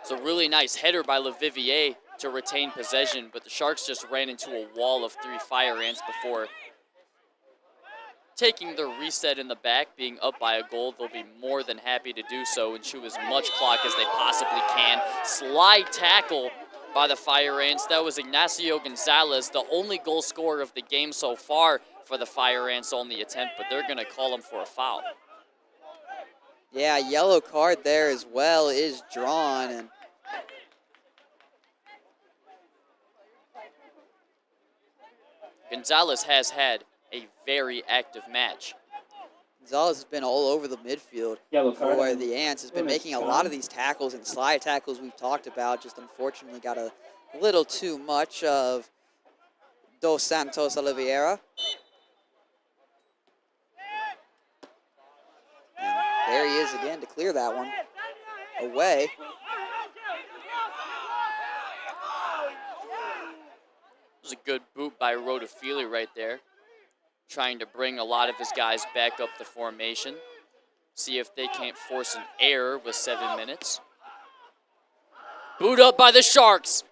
It's a really nice header by LeVivier to retain possession, but the Sharks just ran into a wall of 3 Fire Ants before taking the reset in the back. Being up by a goal, they'll be more than happy to do so and chew as much clock as they possibly can. Slide tackle by the Fire Ants. That was Ignacio Gonzalez, the only goal scorer of the game so far for the Fire Ants on the attempt, but they're going to call him for a foul. Yeah, yellow card there as well is drawn, and Gonzalez has had a very active match. Gonzalez has been all over the midfield Yellow card. for the Ants. Has been making a lot of these tackles and slide tackles we've talked about. Just unfortunately got a little too much of Dos Santos Oliveira. And there he is again to clear that one away. It was a good boot by Rodafili right there, trying to bring a lot of his guys back up the formation. See if they can't force an error with 7 minutes. Boot up by the Sharks.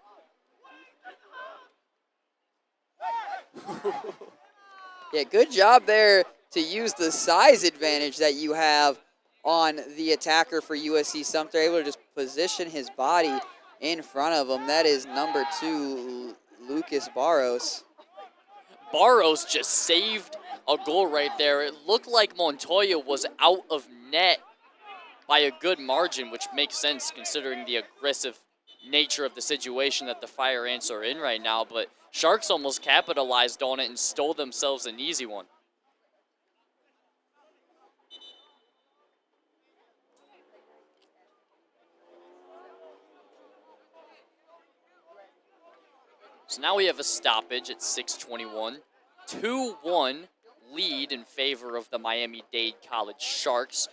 Yeah, good job there to use the size advantage that you have on the attacker for USC-Sumter, able to just position his body in front of him. That is number 2, Lucas Barros. Barros just saved a goal right there. It looked like Montoya was out of net by a good margin, which makes sense considering the aggressive nature of the situation that the Fire Ants are in right now, but Sharks almost capitalized on it and stole themselves an easy one. So now we have a stoppage at 6:21. 2-1 lead in favor of the Miami-Dade College Sharks.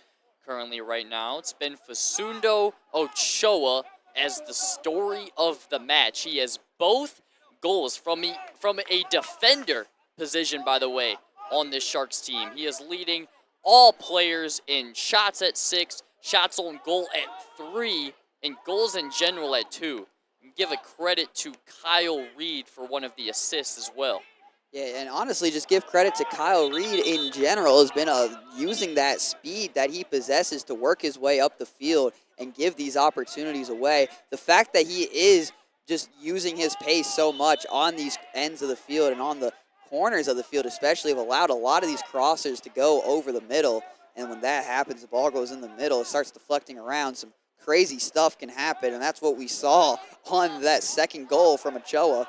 Currently right now, it's been Facundo Ochoa as the story of the match. He has both goals from a defender position, by the way, on this Sharks team. He is leading all players in shots at 6, shots on goal at 3, and goals in general at 2. Give a credit to Kyle Reed for one of the assists as well. Yeah, and honestly, just give credit to Kyle Reed in general. Has been using that speed that he possesses to work his way up the field and give these opportunities away. The fact that he is just using his pace so much on these ends of the field and on the corners of the field especially have allowed a lot of these crossers to go over the middle. And when that happens, the ball goes in the middle, it starts deflecting around. Some crazy stuff can happen, and that's what we saw on that second goal from Ochoa.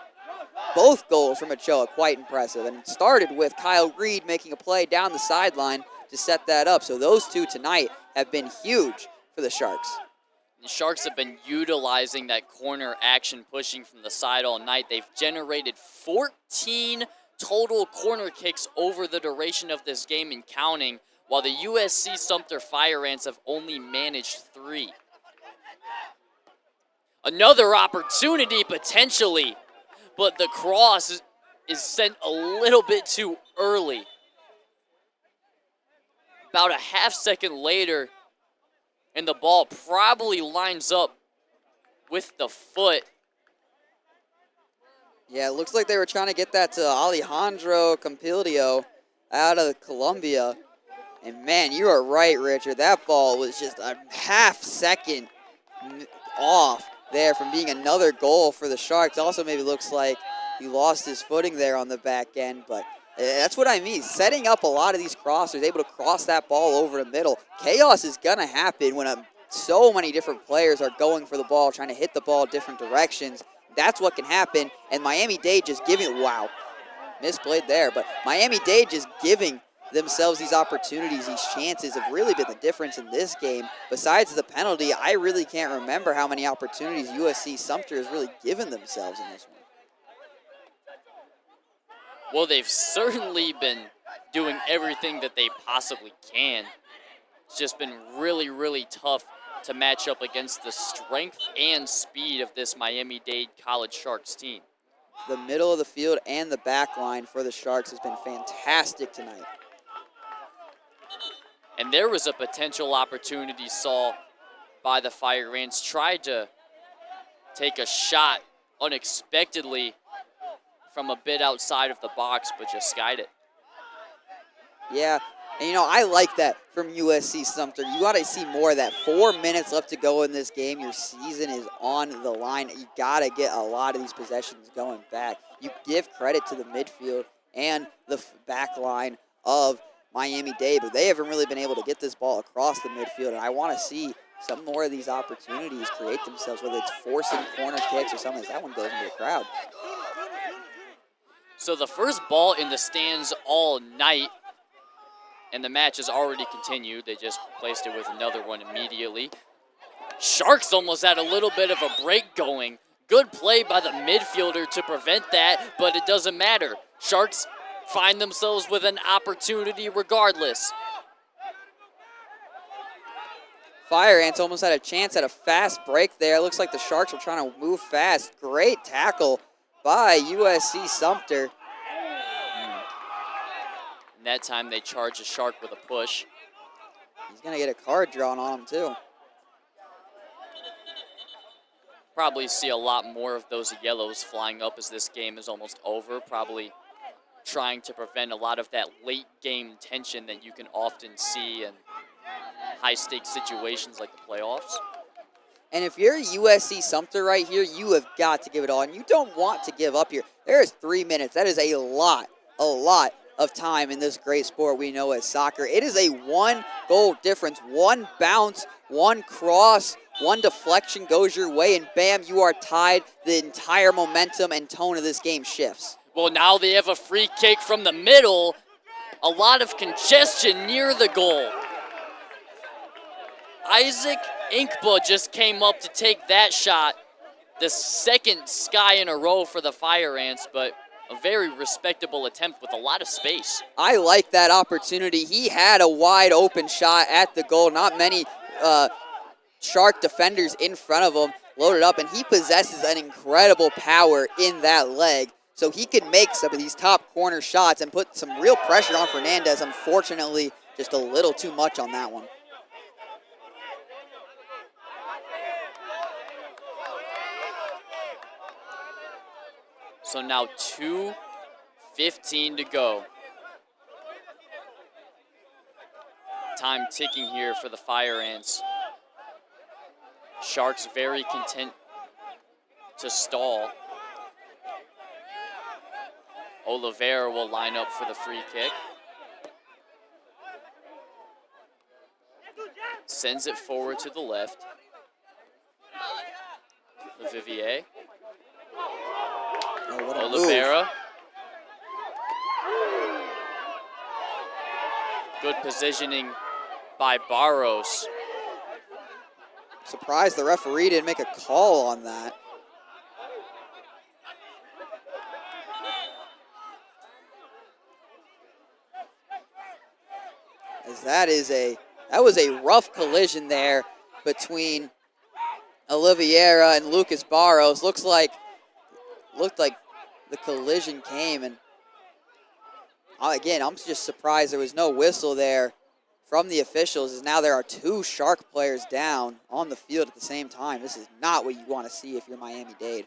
Both goals from Ochoa, quite impressive. And it started with Kyle Reed making a play down the sideline to set that up. So those two tonight have been huge for the Sharks. The Sharks have been utilizing that corner action, pushing from the side all night. They've generated 14 total corner kicks over the duration of this game and counting, while the USC-Sumter Fire Ants have only managed 3. Another opportunity, potentially, but the cross is sent a little bit too early. About a half second later, and the ball probably lines up with the foot. Yeah, it looks like they were trying to get that to Alejandro Campilio out of Colombia. And man, you are right, Richard. That ball was just a half second off there from being another goal for the Sharks. Also maybe looks like he lost his footing there on the back end, but that's what I mean. Setting up a lot of these crossers, able to cross that ball over the middle. Chaos is going to happen when so many different players are going for the ball, trying to hit the ball different directions. That's what can happen, and Miami-Dade just giving, wow, misplayed there, but Miami-Dade just giving themselves these opportunities, these chances have really been the difference in this game. Besides the penalty, I really can't remember how many opportunities USC-Sumter has really given themselves in this one. Well, they've certainly been doing everything that they possibly can. It's just been really, really tough to match up against the strength and speed of this Miami-Dade College Sharks team. The middle of the field and the back line for the Sharks has been fantastic tonight. And there was a potential opportunity saw by the Fire Ants. Tried to take a shot unexpectedly from a bit outside of the box, but just skied it. Yeah, and you know, I like that from USC-Sumter. You got to see more of that. 4 minutes left to go in this game. Your season is on the line. You got to get a lot of these possessions going back. You give credit to the midfield and the back line of Miami-Dade, but they haven't really been able to get this ball across the midfield, and I want to see some more of these opportunities create themselves, whether it's forcing corner kicks or something. That one goes into the crowd. So the first ball in the stands all night, and the match has already continued. They just placed it with another one immediately. Sharks almost had a little bit of a break going. Good play by the midfielder to prevent that, but it doesn't matter. Sharks find themselves with an opportunity regardless. Fire Ants almost had a chance at a fast break there. Looks like the Sharks were trying to move fast. Great tackle by USC-Sumter. And that time they charge a Shark with a push. He's going to get a card drawn on him too. Probably see a lot more of those yellows flying up as this game is almost over. Probably trying to prevent a lot of that late game tension that you can often see in high stakes situations like the playoffs. And if you're USC-Sumter right here, you have got to give it all. And you don't want to give up here. There is 3 minutes. That is a lot of time in this great sport we know as soccer. It is a 1 goal difference. One bounce, one cross, one deflection goes your way, and bam, you are tied. The entire momentum and tone of this game shifts. Well, now they have a free kick from the middle. A lot of congestion near the goal. Isaac Inkba just came up to take that shot. The second sky in a row for the Fire Ants, but a very respectable attempt with a lot of space. I like that opportunity. He had a wide open shot at the goal. Not many Shark defenders in front of him. Loaded up, and he possesses an incredible power in that leg. So he can make some of these top corner shots and put some real pressure on Fernandez. Unfortunately, just a little too much on that one. So now 2:15 to go. Time ticking here for the Fire Ants. Sharks very content to stall. Oliveira will line up for the free kick. Sends it forward to the left. Vivier. Oh, what a Oliveira. Good positioning by Barros. Surprised the referee didn't make a call on that. As that was a rough collision there between Oliveira and Lucas Barros. Looked like the collision came, and again, I'm just surprised there was no whistle there from the officials, as now there are 2 Shark players down on the field at the same time. This is not what you want to see if you're Miami-Dade.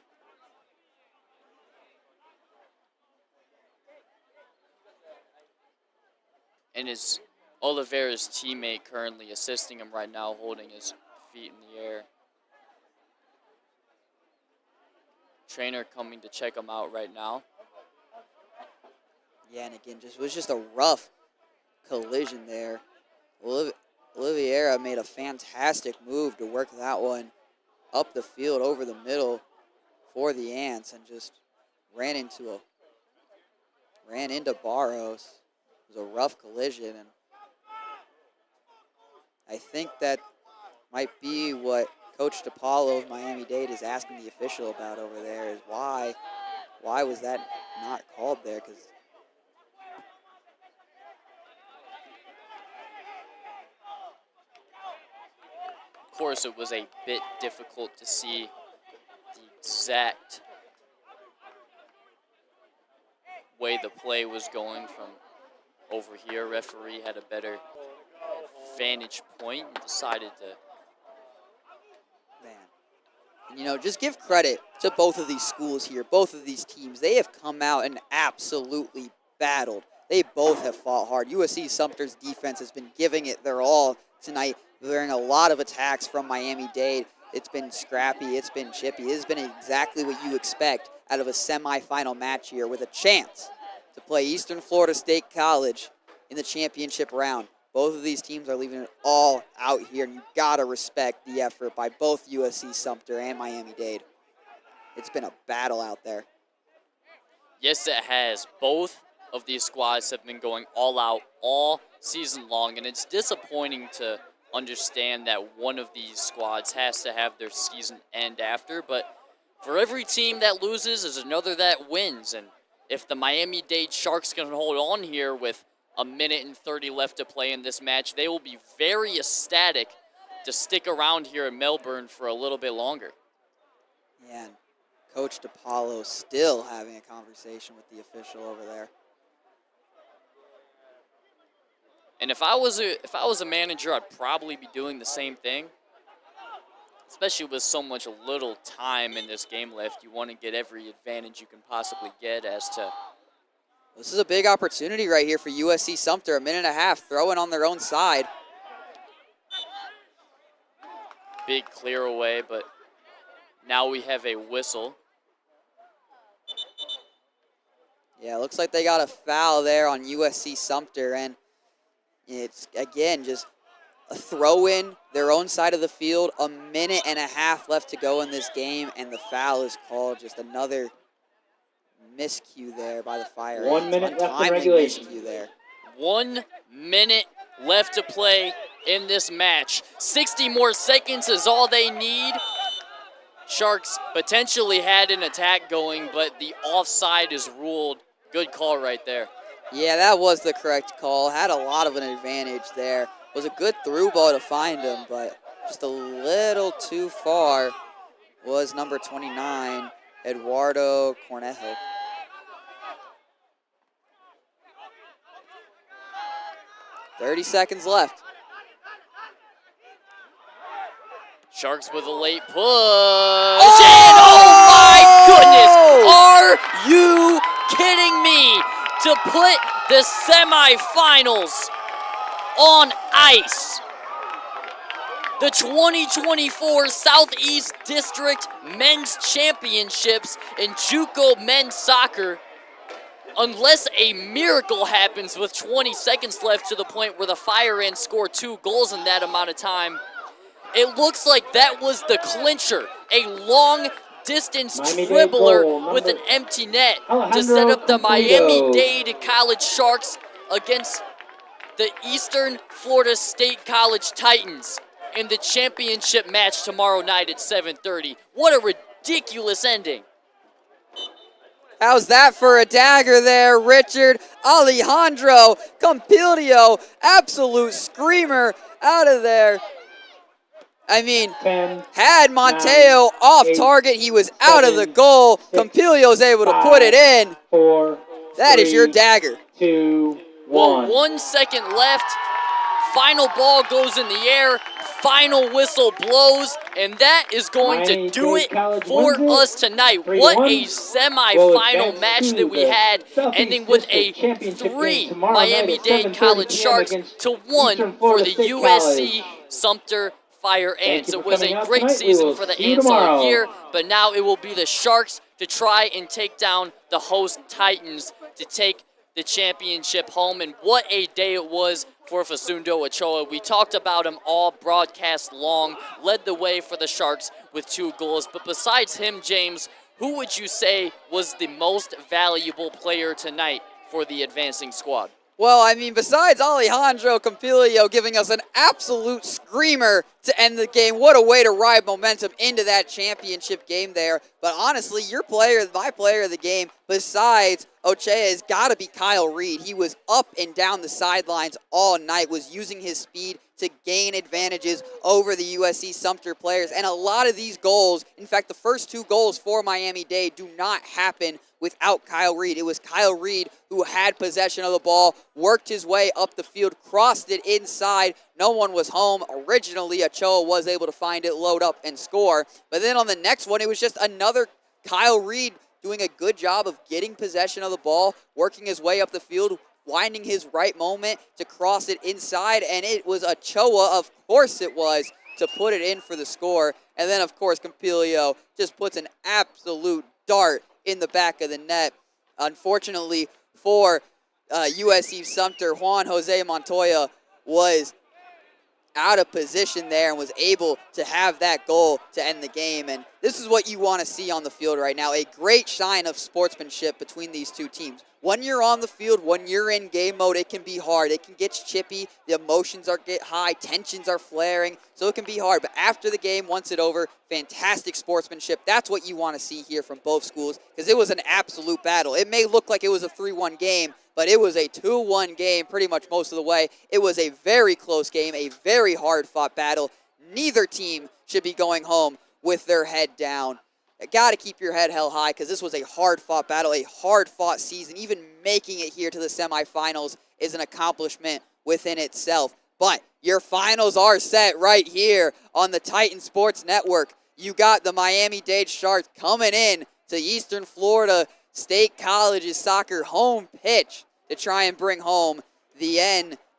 And is Oliveira's teammate currently assisting him right now, holding his feet in the air. trainer coming to check him out right now. Yeah, and again, it was just a rough collision there. Oliveira made a fantastic move to work that one up the field over the middle for the Ants and just ran into Barros. It was a rough collision, and I think that might be what Coach DePaulo of Miami-Dade is asking the official about over there, is why was that not called there? Because of course, it was a bit difficult to see the exact way the play was going from over here. Referee had a better vantage point and decided to. Man, and, you know, just give credit to both of these schools here, both of these teams. They have come out and absolutely battled. They both have fought hard. USC-Sumter's defense has been giving it their all tonight. There's a lot of attacks from Miami-Dade. It's been scrappy. It's been chippy. It has been exactly what you expect out of a semifinal match here with a chance to play Eastern Florida State College in the championship round. Both of these teams are leaving it all out here, and you got to respect the effort by both USC-Sumter and Miami-Dade. It's been a battle out there. Yes, it has. Both of these squads have been going all out all season long, and it's disappointing to understand that one of these squads has to have their season end after, but for every team that loses is another that wins, and if the Miami-Dade Sharks can hold on here with a minute and 30 left to play in this match, they will be very ecstatic to stick around here in Melbourne for a little bit longer. Yeah, and Coach DePaulo still having a conversation with the official over there. And if I was a manager, I'd probably be doing the same thing. Especially with so much little time in this game left, you want to get every advantage you can possibly get as to. This is a big opportunity right here for USC-Sumter. A minute and a half, throwing on their own side. Big clear away, but now we have a whistle. Yeah, looks like they got a foul there on USC-Sumter, and it's, again, just a throw-in, their own side of the field, a minute and a half left to go in this game, and the foul is called. Just another miscue there by the Fire Ants. 1 minute left in Untimely regulation. miscue there. 1 minute left to play in this match. 60 more seconds is all they need. Sharks potentially had an attack going, but the offside is ruled. Good call right there. Yeah, that was the correct call. Had a lot of an advantage there. Was a good through ball to find him, but just a little too far was number 29, Eduardo Cornejo. .30 seconds left. Sharks with a late push. And oh my goodness! Are you kidding me? To put the semifinals on ice. The 2024 Southeast District Men's Championships in JUCO men's soccer. Unless a miracle happens with 20 seconds left to the point where the Fire Ants score 2 goals in that amount of time, it looks like that was the clincher. A long-distance dribbler with an empty net to set up the Miami-Dade College Sharks against the Eastern Florida State College Titans in the championship match tomorrow night at 7:30. What a ridiculous ending. How's that for a dagger there, Richard? Alejandro Campilio, absolute screamer out of there. I mean, 10, had Monteo 9, off 8, target, he was out of the 7, goal. 6, Campilio's able to put it in. 4, That is your 3, dagger. 2, Well, 1. 1 second left. Final ball goes in the air. Final whistle blows, and that is going to do it for us tonight. What a semifinal match that we had, ending with a 3 Miami-Dade College Sharks to 1 for the USC-Sumter Fire Ants. It was a great season for the Ants all year, but now it will be the Sharks to try and take down the host Titans to take the championship home. And what a day it was for Facundo Ochoa. We talked about him all broadcast long, led the way for the Sharks with 2 goals. But besides him, James, who would you say was the most valuable player tonight for the advancing squad? Well, I mean, besides Alejandro Campilio giving us an absolute screamer to end the game, what a way to ride momentum into that championship game there. But honestly, my player of the game, besides Ochoa, has got to be Kyle Reed. He was up and down the sidelines all night, was using his speed to gain advantages over the USC-Sumter players. And a lot of these goals, in fact, the first 2 goals for Miami-Dade do not happen without Kyle Reed. It was Kyle Reed who had possession of the ball, worked his way up the field, crossed it inside. No one was home. Originally, Ochoa was able to find it, load up, and score. But then on the next one, it was just another Kyle Reed doing a good job of getting possession of the ball, working his way up the field, finding his right moment to cross it inside, and it was Ochoa, of course it was, to put it in for the score. And then, of course, Campilio just puts an absolute dart in the back of the net. Unfortunately for USC-Sumter, Juan Jose Montoya was out of position there and was able to have that goal to end the game. And this is what you want to see on the field right now, a great sign of sportsmanship between these two teams. When you're on the field, when you're in game mode, it can be hard. It can get chippy. The emotions get high. Tensions are flaring. So it can be hard. But after the game, once it's over, fantastic sportsmanship. That's what you want to see here from both schools because it was an absolute battle. It may look like it was a 3-1 game, but it was a 2-1 game pretty much most of the way. It was a very close game, a very hard-fought battle. Neither team should be going home with their head down. You got to keep your head held high because this was a hard-fought battle, a hard-fought season. Even making it here to the semifinals is an accomplishment within itself. But your finals are set right here on the Titan Sports Network. You got the Miami-Dade Sharks coming in to Eastern Florida State College's soccer home pitch to try and bring home the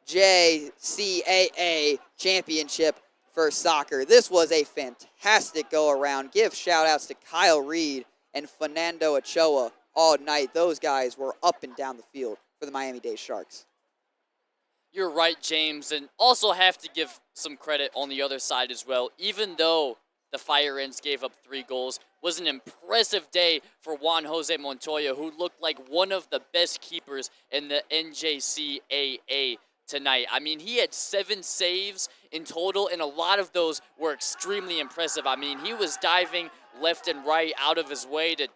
NJCAA championship for soccer. This was a fantastic go-around. Give shout-outs to Kyle Reed and Fernando Ochoa all night. Those guys were up and down the field for the Miami-Dade Sharks. You're right, James, and also have to give some credit on the other side as well. Even though the Fire Ants gave up 3 goals, was an impressive day for Juan Jose Montoya, who looked like one of the best keepers in the NJCAA tonight. I mean, he had 7 saves in total, and a lot of those were extremely impressive. I mean, he was diving left and right out of his way to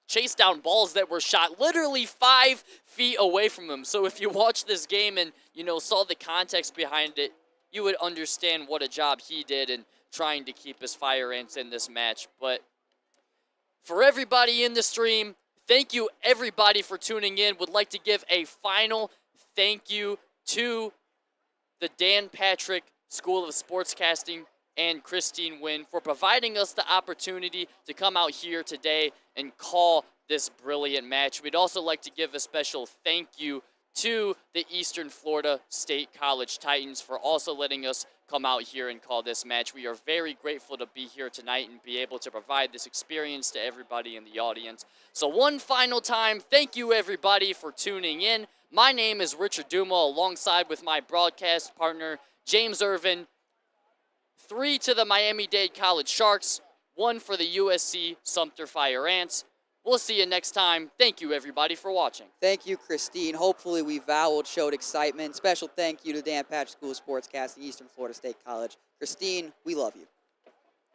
chase down balls that were shot literally 5 feet away from him. So if you watch this game and, saw the context behind it, you would understand what a job he did in trying to keep his Fire Ants in this match. But for everybody in the stream, thank you everybody for tuning in. Would like to give a final thank you to the Dan Patrick School of Sportscasting and Christine Wynn for providing us the opportunity to come out here today and call this brilliant match. We'd also like to give a special thank you to the Eastern Florida State College Titans for also letting us come out here and call this match. We are very grateful to be here tonight and be able to provide this experience to everybody in the audience. So one final time, thank you everybody for tuning in. My name is Richard Duma, alongside with my broadcast partner, James Irvin. 3 to the Miami-Dade College Sharks, 1 for the USC-Sumter Fire Ants. We'll see you next time. Thank you, everybody, for watching. Thank you, Christine. Hopefully we showed excitement. Special thank you to Dan Patch School of Sportscasting, Eastern Florida State College. Christine, we love you.